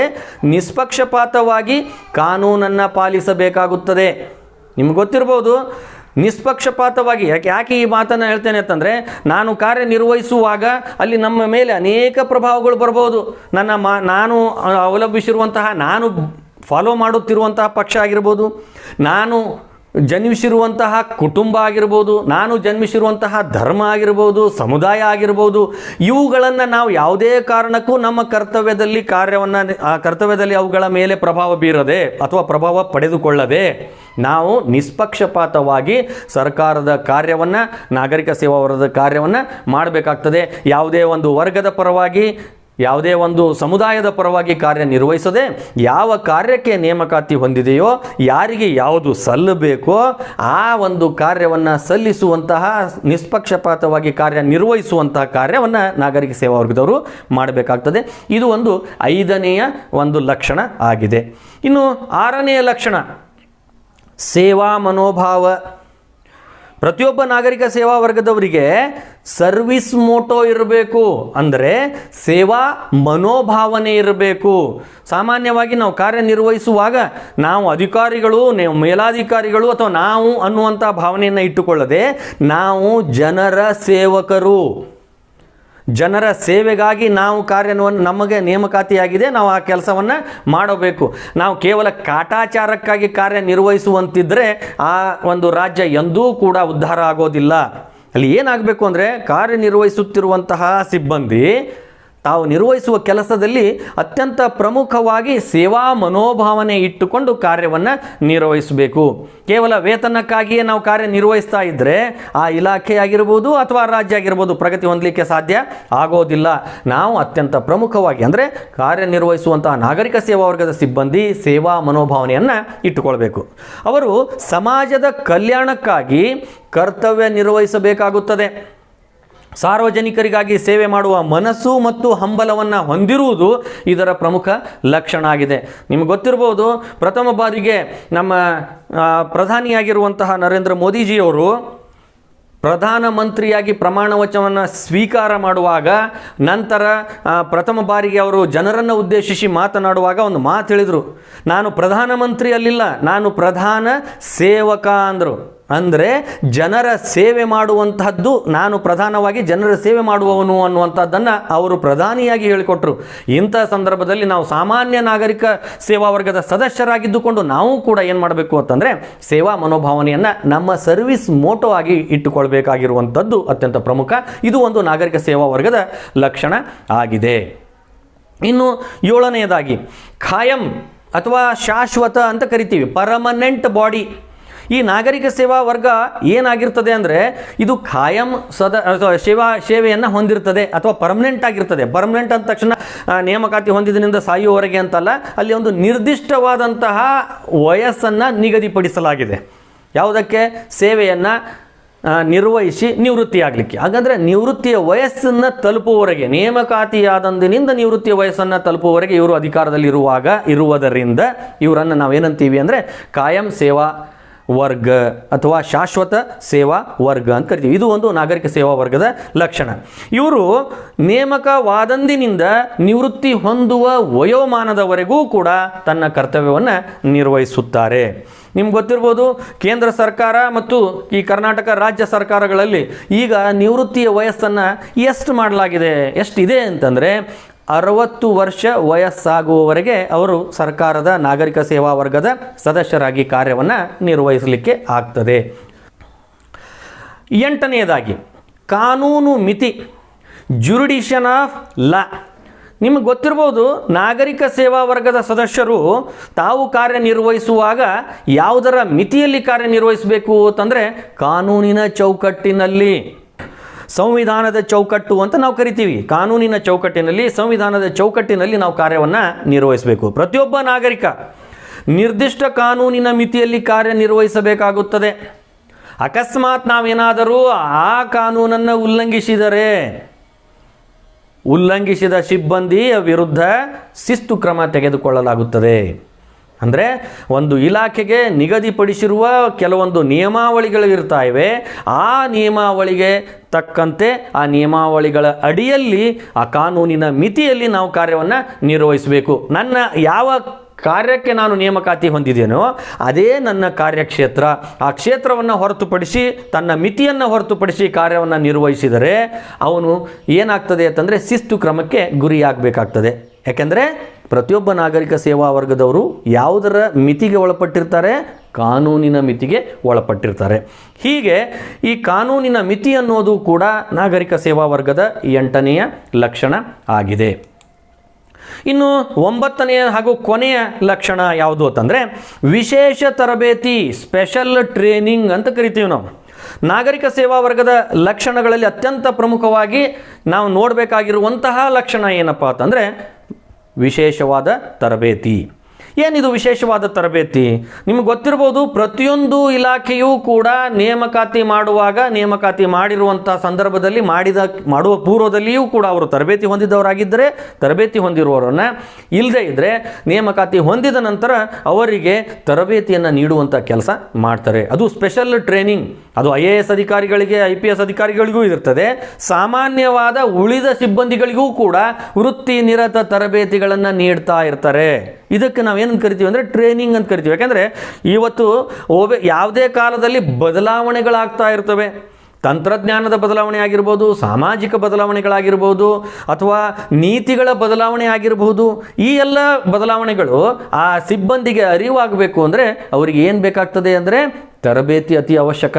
ನಿಷ್ಪಕ್ಷಪಾತವಾಗಿ ಕಾನೂನನ್ನು ಪಾಲಿಸಬೇಕಾಗುತ್ತದೆ. ನಿಮ್ಗೆ ಗೊತ್ತಿರ್ಬೋದು, ನಿಷ್ಪಕ್ಷಪಾತವಾಗಿ ಯಾಕೆ ಈ ಮಾತನ್ನು ಹೇಳ್ತೇನೆ ಅಂತಂದರೆ, ನಾನು ಕಾರ್ಯನಿರ್ವಹಿಸುವಾಗ ಅಲ್ಲಿ ನಮ್ಮ ಮೇಲೆ ಅನೇಕ ಪ್ರಭಾವಗಳು ಬರ್ಬೋದು. ನಾನು ಅವಲಂಬಿಸಿರುವಂತಹ, ನಾನು ಫಾಲೋ ಮಾಡುತ್ತಿರುವಂತಹ ಪಕ್ಷ ಆಗಿರ್ಬೋದು, ನಾನು ಜನ್ಮಿಸಿರುವಂತಹ ಕುಟುಂಬ ಆಗಿರ್ಬೋದು, ನಾನು ಜನ್ಮಿಸಿರುವಂತಹ ಧರ್ಮ ಆಗಿರ್ಬೋದು, ಸಮುದಾಯ ಆಗಿರ್ಬೋದು, ಇವುಗಳನ್ನು ನಾವು ಯಾವುದೇ ಕಾರಣಕ್ಕೂ ನಮ್ಮ ಕರ್ತವ್ಯದಲ್ಲಿ ಅವುಗಳ ಮೇಲೆ ಪ್ರಭಾವ ಬೀರದೆ ಅಥವಾ ಪ್ರಭಾವ ಪಡೆದುಕೊಳ್ಳದೆ ನಾವು ನಿಷ್ಪಕ್ಷಪಾತವಾಗಿ ಸರ್ಕಾರದ ಕಾರ್ಯವನ್ನು, ನಾಗರಿಕ ಸೇವಾ ವರ್ಗದ ಕಾರ್ಯವನ್ನು ಮಾಡಬೇಕಾಗ್ತದೆ. ಯಾವುದೇ ಒಂದು ವರ್ಗದ ಪರವಾಗಿ, ಯಾವುದೇ ಒಂದು ಸಮುದಾಯದ ಪರವಾಗಿ ಕಾರ್ಯನಿರ್ವಹಿಸದೆ ಯಾವ ಕಾರ್ಯಕ್ಕೆ ನೇಮಕಾತಿ ಹೊಂದಿದೆಯೋ, ಯಾರಿಗೆ ಯಾವುದು ಸಲ್ಲಬೇಕೋ ಆ ಒಂದು ಕಾರ್ಯವನ್ನು ಸಲ್ಲಿಸುವಂತಹ, ನಿಷ್ಪಕ್ಷಪಾತವಾಗಿ ಕಾರ್ಯನಿರ್ವಹಿಸುವಂತಹ ಕಾರ್ಯವನ್ನು ನಾಗರಿಕ ಸೇವಾ ವರ್ಗದವರು ಮಾಡಬೇಕಾಗ್ತದೆ. ಇದು ಒಂದು 5ನೆಯ ಒಂದು ಲಕ್ಷಣ ಆಗಿದೆ. ಇನ್ನು 6ನೆಯ ಲಕ್ಷಣ ಸೇವಾ ಮನೋಭಾವ. ಪ್ರತಿಯೊಬ್ಬ ನಾಗರಿಕ ಸೇವಾ ವರ್ಗದವರಿಗೆ ಸರ್ವಿಸ್ ಮೋಟೋ ಇರಬೇಕು, ಅಂದರೆ ಸೇವಾ ಮನೋಭಾವನೆ ಇರಬೇಕು. ಸಾಮಾನ್ಯವಾಗಿ ನಾವು ಕಾರ್ಯನಿರ್ವಹಿಸುವಾಗ ನಾವು ಅಧಿಕಾರಿಗಳು, ಮೇಲಾಧಿಕಾರಿಗಳು ಅಥವಾ ನಾವು ಅನ್ನುವಂಥ ಭಾವನೆಯನ್ನು ಇಟ್ಟುಕೊಳ್ಳದೆ ನಾವು ಜನರ ಸೇವಕರು, ಜನರ ಸೇವೆಗಾಗಿ ನಾವು ಕಾರ್ಯವನ್ನು ನಮಗೆ ನೇಮಕಾತಿಯಾಗಿದೆ, ನಾವು ಆ ಕೆಲಸವನ್ನು ಮಾಡಬೇಕು. ನಾವು ಕೇವಲ ಕಾಟಾಚಾರಕ್ಕಾಗಿ ಕಾರ್ಯನಿರ್ವಹಿಸುವಂತಿದ್ದರೆ ಆ ಒಂದು ರಾಜ್ಯ ಎಂದೂ ಕೂಡ ಉದ್ಧಾರ ಆಗೋದಿಲ್ಲ. ಅಲ್ಲಿ ಏನಾಗಬೇಕು ಅಂದರೆ, ಕಾರ್ಯನಿರ್ವಹಿಸುತ್ತಿರುವಂತಹ ಸಿಬ್ಬಂದಿ ತಾವು ನಿರ್ವಹಿಸುವ ಕೆಲಸದಲ್ಲಿ ಅತ್ಯಂತ ಪ್ರಮುಖವಾಗಿ ಸೇವಾ ಮನೋಭಾವನೆ ಇಟ್ಟುಕೊಂಡು ಕಾರ್ಯವನ್ನು ನಿರ್ವಹಿಸಬೇಕು. ಕೇವಲ ವೇತನಕ್ಕಾಗಿಯೇ ನಾವು ಕಾರ್ಯನಿರ್ವಹಿಸ್ತಾ ಇದ್ದರೆ ಆ ಇಲಾಖೆ ಆಗಿರ್ಬೋದು ಅಥವಾ ರಾಜ್ಯ ಆಗಿರ್ಬೋದು ಪ್ರಗತಿ ಹೊಂದಲಿಕ್ಕೆ ಸಾಧ್ಯ ಆಗೋದಿಲ್ಲ. ನಾವು ಅತ್ಯಂತ ಪ್ರಮುಖವಾಗಿ ಅಂದರೆ ಕಾರ್ಯನಿರ್ವಹಿಸುವಂತಹ ನಾಗರಿಕ ಸೇವಾ ವರ್ಗದ ಸಿಬ್ಬಂದಿ ಸೇವಾ ಮನೋಭಾವನೆಯನ್ನು ಇಟ್ಟುಕೊಳ್ಬೇಕು. ಅವರು ಸಮಾಜದ ಕಲ್ಯಾಣಕ್ಕಾಗಿ ಕರ್ತವ್ಯ ನಿರ್ವಹಿಸಬೇಕಾಗುತ್ತದೆ. ಸಾರ್ವಜನಿಕರಿಗಾಗಿ ಸೇವೆ ಮಾಡುವ ಮನಸ್ಸು ಮತ್ತು ಹಂಬಲವನ್ನು ಹೊಂದಿರುವುದು ಇದರ ಪ್ರಮುಖ ಲಕ್ಷಣ ಆಗಿದೆ. ನಿಮಗೆ ಗೊತ್ತಿರ್ಬೋದು, ಪ್ರಥಮ ಬಾರಿಗೆ ನಮ್ಮ ಪ್ರಧಾನಿಯಾಗಿರುವಂತಹ ನರೇಂದ್ರ ಮೋದಿಜಿಯವರು ಪ್ರಧಾನಮಂತ್ರಿಯಾಗಿ ಪ್ರಮಾಣ ವಚನವನ್ನು ಸ್ವೀಕಾರ ಮಾಡುವಾಗ, ನಂತರ ಪ್ರಥಮ ಬಾರಿಗೆ ಅವರು ಜನರನ್ನು ಉದ್ದೇಶಿಸಿ ಮಾತನಾಡುವಾಗ ಒಂದು ಮಾತು ಹೇಳಿದರು, ನಾನು ಪ್ರಧಾನಮಂತ್ರಿ ಅಲ್ಲಿಲ್ಲ, ನಾನು ಪ್ರಧಾನ ಸೇವಕ ಅಂದರು. ಅಂದರೆ ಜನರ ಸೇವೆ ಮಾಡುವಂತಹದ್ದು, ನಾನು ಪ್ರಧಾನವಾಗಿ ಜನರ ಸೇವೆ ಮಾಡುವವನು ಅನ್ನುವಂಥದ್ದನ್ನು ಅವರು ಪ್ರಧಾನಿಯಾಗಿ ಹೇಳಿಕೊಟ್ರು. ಇಂಥ ಸಂದರ್ಭದಲ್ಲಿ ನಾವು ಸಾಮಾನ್ಯ ನಾಗರಿಕ ಸೇವಾ ವರ್ಗದ ಸದಸ್ಯರಾಗಿದ್ದುಕೊಂಡು ನಾವು ಕೂಡ ಏನು ಮಾಡಬೇಕು ಅಂತಂದರೆ ಸೇವಾ ಮನೋಭಾವನೆಯನ್ನು ನಮ್ಮ ಸರ್ವಿಸ್ ಮೋಟೋ ಆಗಿ ಇಟ್ಟುಕೊಳ್ಬೇಕಾಗಿರುವಂಥದ್ದು ಅತ್ಯಂತ ಪ್ರಮುಖ. ಇದು ಒಂದು ನಾಗರಿಕ ಸೇವಾ ವರ್ಗದ ಲಕ್ಷಣ ಆಗಿದೆ. ಇನ್ನು 7ನೇದಾಗಿ ಖಾಯಂ ಅಥವಾ ಶಾಶ್ವತ ಅಂತ ಕರಿತೀವಿ, ಪರ್ಮನೆಂಟ್ ಬಾಡಿ. ಈ ನಾಗರಿಕ ಸೇವಾ ವರ್ಗ ಏನಾಗಿರ್ತದೆ ಅಂದರೆ ಇದು ಖಾಯಂ ಸೇವೆಯನ್ನು ಹೊಂದಿರ್ತದೆ ಅಥವಾ ಪರ್ಮನೆಂಟ್ ಆಗಿರ್ತದೆ. ಪರ್ಮನೆಂಟ್ ಅಂದ ತಕ್ಷಣ ನೇಮಕಾತಿ ಹೊಂದಿದ್ರಿಂದ ಸಾಯುವವರೆಗೆ ಅಂತಲ್ಲ, ಅಲ್ಲಿ ಒಂದು ನಿರ್ದಿಷ್ಟವಾದಂತಹ ವಯಸ್ಸನ್ನು ನಿಗದಿಪಡಿಸಲಾಗಿದೆ. ಯಾವುದಕ್ಕೆ? ಸೇವೆಯನ್ನು ನಿರ್ವಹಿಸಿ ನಿವೃತ್ತಿ ಆಗಲಿಕ್ಕೆ. ಹಾಗಾದರೆ ನಿವೃತ್ತಿಯ ವಯಸ್ಸನ್ನು ತಲುಪುವವರೆಗೆ, ನೇಮಕಾತಿಯಾದಂದಿನಿಂದ ನಿವೃತ್ತಿಯ ವಯಸ್ಸನ್ನು ತಲುಪುವವರೆಗೆ ಇವರು ಅಧಿಕಾರದಲ್ಲಿ ಇರುವುದರಿಂದ ಇವರನ್ನು ನಾವೇನಂತೀವಿ ಅಂದರೆ ಕಾಯಂ ಸೇವಾ ವರ್ಗ ಅಥವಾ ಶಾಶ್ವತ ಸೇವಾ ವರ್ಗ ಅಂತ ಕರಿತೀವಿ. ಇದು ಒಂದು ನಾಗರಿಕ ಸೇವಾ ವರ್ಗದ ಲಕ್ಷಣ. ಇವರು ನೇಮಕವಾದಂದಿನಿಂದ ನಿವೃತ್ತಿ ಹೊಂದುವ ವಯೋಮಾನದವರೆಗೂ ಕೂಡ ತನ್ನ ಕರ್ತವ್ಯವನ್ನು ನಿರ್ವಹಿಸುತ್ತಾರೆ. ನಿಮ್ಗೆ ಗೊತ್ತಿರ್ಬೋದು, ಕೇಂದ್ರ ಸರ್ಕಾರ ಮತ್ತು ಈ ಕರ್ನಾಟಕ ರಾಜ್ಯ ಸರ್ಕಾರಗಳಲ್ಲಿ ಈಗ ನಿವೃತ್ತಿಯ ವಯಸ್ಸನ್ನು ಎಷ್ಟು ಮಾಡಲಾಗಿದೆ, ಎಷ್ಟಿದೆ ಅಂತಂದರೆ 60 ವರ್ಷ ವಯಸ್ಸಾಗುವವರೆಗೆ ಅವರು ಸರ್ಕಾರದ ನಾಗರಿಕ ಸೇವಾ ವರ್ಗದ ಸದಸ್ಯರಾಗಿ ಕಾರ್ಯವನ್ನು ನಿರ್ವಹಿಸಲಿಕ್ಕೆ ಆಗ್ತದೆ. 8ನೇದಾಗಿ ಕಾನೂನು ಮಿತಿ, ಜುರಿಡಿಷನ್ ಆಫ್ ಲಾ. ನಿಮಗೆ ಗೊತ್ತಿರ್ಬೋದು, ನಾಗರಿಕ ಸೇವಾ ವರ್ಗದ ಸದಸ್ಯರು ತಾವು ಕಾರ್ಯನಿರ್ವಹಿಸುವಾಗ ಯಾವುದರ ಮಿತಿಯಲ್ಲಿ ಕಾರ್ಯನಿರ್ವಹಿಸಬೇಕು ಅಂತಂದರೆ ಕಾನೂನಿನ ಚೌಕಟ್ಟಿನಲ್ಲಿ, ಸಂವಿಧಾನದ ಚೌಕಟ್ಟು ಅಂತ ನಾವು ಕರಿತೀವಿ. ಕಾನೂನಿನ ಚೌಕಟ್ಟಿನಲ್ಲಿ, ಸಂವಿಧಾನದ ಚೌಕಟ್ಟಿನಲ್ಲಿ ನಾವು ಕಾರ್ಯವನ್ನು ನಿರ್ವಹಿಸಬೇಕು. ಪ್ರತಿಯೊಬ್ಬ ನಾಗರಿಕ ನಿರ್ದಿಷ್ಟ ಕಾನೂನಿನ ಮಿತಿಯಲ್ಲಿ ಕಾರ್ಯನಿರ್ವಹಿಸಬೇಕಾಗುತ್ತದೆ. ಅಕಸ್ಮಾತ್ ನಾವೇನಾದರೂ ಆ ಕಾನೂನನ್ನು ಉಲ್ಲಂಘಿಸಿದ ಸಿಬ್ಬಂದಿಯ ವಿರುದ್ಧ ಶಿಸ್ತು ಕ್ರಮ ತೆಗೆದುಕೊಳ್ಳಲಾಗುತ್ತದೆ. ಅಂದರೆ ಒಂದು ಇಲಾಖೆಗೆ ನಿಗದಿಪಡಿಸಿರುವ ಕೆಲವೊಂದು ನಿಯಮಾವಳಿಗಳಿರ್ತಾ ಇವೆ. ಆ ನಿಯಮಾವಳಿಗೆ ತಕ್ಕಂತೆ ಆ ನಿಯಮಾವಳಿಗಳ ಅಡಿಯಲ್ಲಿ ಆ ಕಾನೂನಿನ ಮಿತಿಯಲ್ಲಿ ನಾವು ಕಾರ್ಯವನ್ನು ನಿರ್ವಹಿಸಬೇಕು. ನನ್ನ ಯಾವ ಕಾರ್ಯಕ್ಕೆ ನಾನು ನೇಮಕಾತಿ ಹೊಂದಿದ್ದೇನೋ ಅದೇ ನನ್ನ ಕಾರ್ಯಕ್ಷೇತ್ರ. ಆ ಕ್ಷೇತ್ರವನ್ನು ಹೊರತುಪಡಿಸಿ, ತನ್ನ ಮಿತಿಯನ್ನು ಹೊರತುಪಡಿಸಿ ಕಾರ್ಯವನ್ನು ನಿರ್ವಹಿಸಿದರೆ ಅವನು ಏನಾಗ್ತದೆ ಅಂತಂದರೆ ಶಿಸ್ತು ಕ್ರಮಕ್ಕೆ ಗುರಿಯಾಗಬೇಕಾಗ್ತದೆ. ಯಾಕೆಂದರೆ ಪ್ರತಿಯೊಬ್ಬ ನಾಗರಿಕ ಸೇವಾ ವರ್ಗದವರು ಯಾವುದರ ಮಿತಿಗೆ ಒಳಪಟ್ಟಿರ್ತಾರೆ? ಕಾನೂನಿನ ಮಿತಿಗೆ ಒಳಪಟ್ಟಿರ್ತಾರೆ. ಹೀಗೆ ಈ ಕಾನೂನಿನ ಮಿತಿ ಅನ್ನೋದು ಕೂಡ ನಾಗರಿಕ ಸೇವಾ ವರ್ಗದ 8ನೆಯ ಲಕ್ಷಣ ಆಗಿದೆ. ಇನ್ನು 9ನೆಯ ಹಾಗೂ ಕೊನೆಯ ಲಕ್ಷಣ ಯಾವುದು ಅಂತಂದರೆ ವಿಶೇಷ ತರಬೇತಿ, ಸ್ಪೆಷಲ್ ಟ್ರೈನಿಂಗ್ ಅಂತ ಕರಿತೀವಿ ನಾವು. ನಾಗರಿಕ ಸೇವಾ ವರ್ಗದ ಲಕ್ಷಣಗಳಲ್ಲಿ ಅತ್ಯಂತ ಪ್ರಮುಖವಾಗಿ ನಾವು ನೋಡಬೇಕಾಗಿರುವಂತಹ ಲಕ್ಷಣ ಏನಪ್ಪ ಅಂತಂದರೆ ವಿಶೇಷವಾದ ತರಬೇತಿ. ಏನಿದು ವಿಶೇಷವಾದ ತರಬೇತಿ? ನಿಮಗೆ ಗೊತ್ತಿರ್ಬೋದು, ಪ್ರತಿಯೊಂದು ಇಲಾಖೆಯೂ ಕೂಡ ನೇಮಕಾತಿ ಮಾಡಿರುವಂಥ ಸಂದರ್ಭದಲ್ಲಿ ಮಾಡುವ ಪೂರ್ವದಲ್ಲಿಯೂ ಕೂಡ ಅವರು ತರಬೇತಿ ಹೊಂದಿದವರಾಗಿದ್ದರೆ ತರಬೇತಿ ಹೊಂದಿರುವವರನ್ನು, ಇಲ್ಲದೇ ಇದ್ದರೆ ನೇಮಕಾತಿ ಹೊಂದಿದ ನಂತರ ಅವರಿಗೆ ತರಬೇತಿಯನ್ನು ನೀಡುವಂಥ ಕೆಲಸ ಮಾಡ್ತಾರೆ. ಅದು ಸ್ಪೆಷಲ್ ಟ್ರೈನಿಂಗ್. ಅದು IAS ಅಧಿಕಾರಿಗಳಿಗೆ, IPS ಅಧಿಕಾರಿಗಳಿಗೂ ಇರ್ತದೆ. ಸಾಮಾನ್ಯವಾದ ಉಳಿದ ಸಿಬ್ಬಂದಿಗಳಿಗೂ ಕೂಡ ವೃತ್ತಿ ನಿರತ ತರಬೇತಿಗಳನ್ನು ನೀಡ್ತಾ ಇರ್ತಾರೆ. ಇದಕ್ಕೆ ನಾವೇನು ಕರಿತೀವಿ ಅಂದರೆ ಟ್ರೈನಿಂಗ್ ಅಂತ ಕರಿತೀವಿ. ಯಾಕೆಂದರೆ ಇವತ್ತು ಯಾವುದೇ ಕಾಲದಲ್ಲಿ ಬದಲಾವಣೆಗಳಾಗ್ತಾ ಇರ್ತವೆ. ತಂತ್ರಜ್ಞಾನದ ಬದಲಾವಣೆ ಆಗಿರ್ಬೋದು, ಸಾಮಾಜಿಕ ಬದಲಾವಣೆಗಳಾಗಿರ್ಬೋದು, ಅಥವಾ ನೀತಿಗಳ ಬದಲಾವಣೆ ಆಗಿರಬಹುದು. ಈ ಎಲ್ಲ ಬದಲಾವಣೆಗಳು ಆ ಸಿಬ್ಬಂದಿಗೆ ಅರಿವಾಗಬೇಕು ಅಂದರೆ ಅವರಿಗೆ ಏನು ಬೇಕಾಗ್ತದೆ ಅಂದರೆ ತರಬೇತಿ ಅತಿ ಅವಶ್ಯಕ.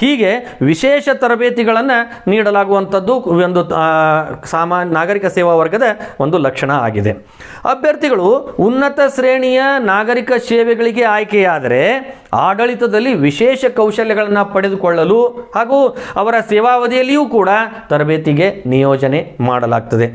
ಹೀಗೆ ವಿಶೇಷ ತರಬೇತಿಗಳನ್ನು ನೀಡಲಾಗುವಂಥದ್ದು ಒಂದು ನಾಗರಿಕ ಸೇವಾ ವರ್ಗದ ಒಂದು ಲಕ್ಷಣ ಆಗಿದೆ. ಅಭ್ಯರ್ಥಿಗಳು ಉನ್ನತ ಶ್ರೇಣಿಯ ನಾಗರಿಕ ಸೇವೆಗಳಿಗೆ ಆಯ್ಕೆಯಾದರೆ ಆಡಳಿತದಲ್ಲಿ ವಿಶೇಷ ಕೌಶಲ್ಯಗಳನ್ನು ಪಡೆದುಕೊಳ್ಳಲು ಹಾಗೂ ಅವರ ಸೇವಾವಧಿಯಲ್ಲಿಯೂ ಕೂಡ ತರಬೇತಿಗೆ ನಿಯೋಜನೆ ಮಾಡಲಾಗ್ತದೆ.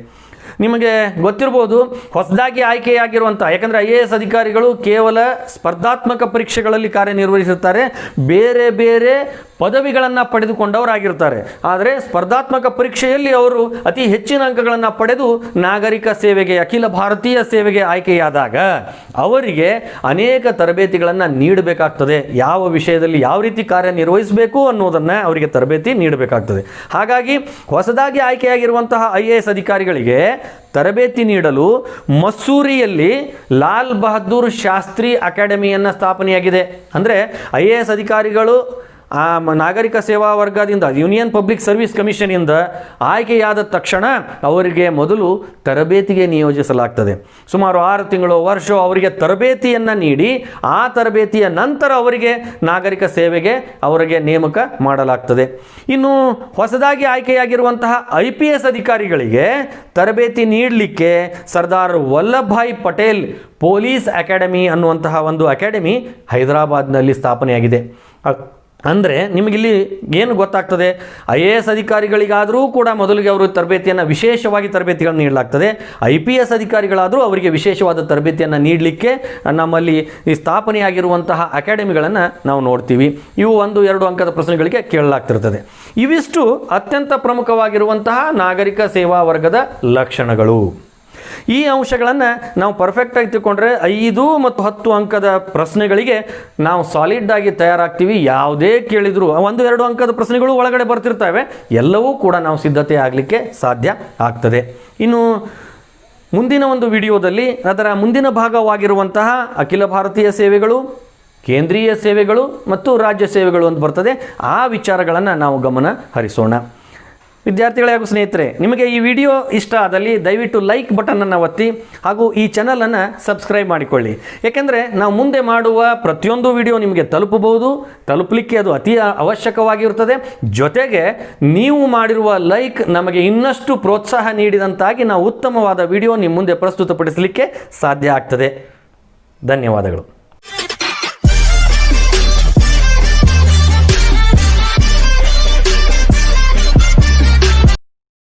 ನಿಮಗೆ ಗೊತ್ತಿರ್ಬೋದು, ಹೊಸದಾಗಿ ಆಯ್ಕೆಯಾಗಿರುವಂಥ, ಯಾಕಂದರೆ IAS ಅಧಿಕಾರಿಗಳು ಕೇವಲ ಸ್ಪರ್ಧಾತ್ಮಕ ಪರೀಕ್ಷೆಗಳಲ್ಲಿ ಕಾರ್ಯನಿರ್ವಹಿಸುತ್ತಾರೆ, ಬೇರೆ ಬೇರೆ ಪದವಿಗಳನ್ನು ಪಡೆದುಕೊಂಡವರಾಗಿರ್ತಾರೆ. ಆದರೆ ಸ್ಪರ್ಧಾತ್ಮಕ ಪರೀಕ್ಷೆಯಲ್ಲಿ ಅವರು ಅತಿ ಹೆಚ್ಚಿನ ಅಂಕಗಳನ್ನು ಪಡೆದು ನಾಗರಿಕ ಸೇವೆಗೆ, ಅಖಿಲ ಭಾರತೀಯ ಸೇವೆಗೆ ಆಯ್ಕೆಯಾದಾಗ ಅವರಿಗೆ ಅನೇಕ ತರಬೇತಿಗಳನ್ನು ನೀಡಬೇಕಾಗ್ತದೆ. ಯಾವ ವಿಷಯದಲ್ಲಿ ಯಾವ ರೀತಿ ಕಾರ್ಯನಿರ್ವಹಿಸಬೇಕು ಅನ್ನೋದನ್ನು ಅವರಿಗೆ ತರಬೇತಿ ನೀಡಬೇಕಾಗ್ತದೆ. ಹಾಗಾಗಿ ಹೊಸದಾಗಿ ಆಯ್ಕೆಯಾಗಿರುವಂತಹ IAS ಅಧಿಕಾರಿಗಳಿಗೆ ತರಬೇತಿ ನೀಡಲು ಮಸ್ಸೂರಿಯಲ್ಲಿ ಲಾಲ್ ಬಹದ್ದೂರ್ ಶಾಸ್ತ್ರಿ ಅಕಾಡೆಮಿಯನ್ನು ಸ್ಥಾಪನೆಯಾಗಿದೆ. ಅಂದರೆ IAS ಅಧಿಕಾರಿಗಳು ನಾಗರಿಕ ಸೇವಾ ವರ್ಗದಿಂದ, ಯೂನಿಯನ್ ಪಬ್ಲಿಕ್ ಸರ್ವಿಸ್ ಕಮಿಷನಿಂದ ಆಯ್ಕೆಯಾದ ತಕ್ಷಣ ಅವರಿಗೆ ಮೊದಲು ತರಬೇತಿಗೆ ನಿಯೋಜಿಸಲಾಗ್ತದೆ. ಸುಮಾರು 6 ತಿಂಗಳು, ವರ್ಷ ಅವರಿಗೆ ತರಬೇತಿಯನ್ನು ನೀಡಿ ಆ ತರಬೇತಿಯ ನಂತರ ಅವರಿಗೆ ನಾಗರಿಕ ಸೇವೆಗೆ ಅವರಿಗೆ ನೇಮಕ ಮಾಡಲಾಗ್ತದೆ. ಇನ್ನು ಹೊಸದಾಗಿ ಆಯ್ಕೆಯಾಗಿರುವಂತಹ IPS ಅಧಿಕಾರಿಗಳಿಗೆ ತರಬೇತಿ ನೀಡಲಿಕ್ಕೆ ಸರ್ದಾರ್ ವಲ್ಲಭಭಾಯಿ ಪಟೇಲ್ ಪೊಲೀಸ್ ಅಕಾಡೆಮಿ ಅನ್ನುವಂತಹ ಒಂದು ಅಕಾಡೆಮಿ ಹೈದರಾಬಾದ್ನಲ್ಲಿ ಸ್ಥಾಪನೆಯಾಗಿದೆ. ಅಂದರೆ ನಿಮಗಿಲ್ಲಿ ಏನು ಗೊತ್ತಾಗ್ತದೆ, IAS ಅಧಿಕಾರಿಗಳಿಗಾದರೂ ಕೂಡ ಮೊದಲಿಗೆ ಅವರು ತರಬೇತಿಯನ್ನು, ವಿಶೇಷವಾಗಿ ತರಬೇತಿಗಳನ್ನು ನೀಡಲಾಗ್ತದೆ. IPS ಅಧಿಕಾರಿಗಳಾದರೂ ಅವರಿಗೆ ವಿಶೇಷವಾದ ತರಬೇತಿಯನ್ನು ನೀಡಲಿಕ್ಕೆ ನಮ್ಮಲ್ಲಿ ಈ ಸ್ಥಾಪನೆಯಾಗಿರುವಂತಹ ಅಕಾಡೆಮಿಗಳನ್ನು ನಾವು ನೋಡ್ತೀವಿ. ಇವು 1-2 ಅಂಕದ ಪ್ರಶ್ನೆಗಳಿಗೆ ಕೇಳಲಾಗ್ತಿರ್ತದೆ. ಇವಿಷ್ಟು ಅತ್ಯಂತ ಪ್ರಮುಖವಾಗಿರುವಂತಹ ನಾಗರಿಕ ಸೇವಾ ವರ್ಗದ ಲಕ್ಷಣಗಳು. ಈ ಅಂಶಗಳನ್ನು ನಾವು ಪರ್ಫೆಕ್ಟಾಗಿ ತಿಳ್ಕೊಂಡ್ರೆ 5 ಮತ್ತು 10 ಅಂಕದ ಪ್ರಶ್ನೆಗಳಿಗೆ ನಾವು ಸಾಲಿಡ್ ಆಗಿ ತಯಾರಾಗ್ತೀವಿ. ಯಾವುದೇ ಕೇಳಿದ್ರು 1-2 ಅಂಕದ ಪ್ರಶ್ನೆಗಳು ಒಳಗಡೆ ಬರ್ತಿರ್ತವೆ, ಎಲ್ಲವೂ ಕೂಡ ನಾವು ಸಿದ್ಧತೆ ಆಗಲಿಕ್ಕೆ ಸಾಧ್ಯ ಆಗ್ತದೆ. ಇನ್ನು ಮುಂದಿನ ಒಂದು ವಿಡಿಯೋದಲ್ಲಿ ಅದರ ಮುಂದಿನ ಭಾಗವಾಗಿರುವಂತಹ ಅಖಿಲ ಭಾರತೀಯ ಸೇವೆಗಳು, ಕೇಂದ್ರೀಯ ಸೇವೆಗಳು ಮತ್ತು ರಾಜ್ಯ ಸೇವೆಗಳು ಅಂತ ಬರ್ತದೆ. ಆ ವಿಚಾರಗಳನ್ನು ನಾವು ಗಮನ ಹರಿಸೋಣ. ವಿದ್ಯಾರ್ಥಿಗಳೇ ಹಾಗೂ ಸ್ನೇಹಿತರೆ, ನಿಮಗೆ ಈ ವಿಡಿಯೋ ಇಷ್ಟ ಆದಲ್ಲಿ ದಯವಿಟ್ಟು ಲೈಕ್ ಬಟನನ್ನು ಒತ್ತಿ ಹಾಗೂ ಈ ಚಾನಲನ್ನು ಸಬ್ಸ್ಕ್ರೈಬ್ ಮಾಡಿಕೊಳ್ಳಿ. ಏಕೆಂದರೆ ನಾವು ಮುಂದೆ ಮಾಡುವ ಪ್ರತಿಯೊಂದು ವಿಡಿಯೋ ನಿಮಗೆ ತಲುಪಲಿಕ್ಕೆ ಅದು ಅತಿ ಅವಶ್ಯಕವಾಗಿರುತ್ತದೆ. ಜೊತೆಗೆ ನೀವು ಮಾಡಿರುವ ಲೈಕ್ ನಮಗೆ ಇನ್ನಷ್ಟು ಪ್ರೋತ್ಸಾಹ ನೀಡಿದಂತಾಗಿ ನಾವು ಉತ್ತಮವಾದ ವಿಡಿಯೋ ನಿಮ್ಮ ಮುಂದೆ ಪ್ರಸ್ತುತಪಡಿಸಲಿಕ್ಕೆ ಸಾಧ್ಯ ಆಗ್ತದೆ. ಧನ್ಯವಾದಗಳು.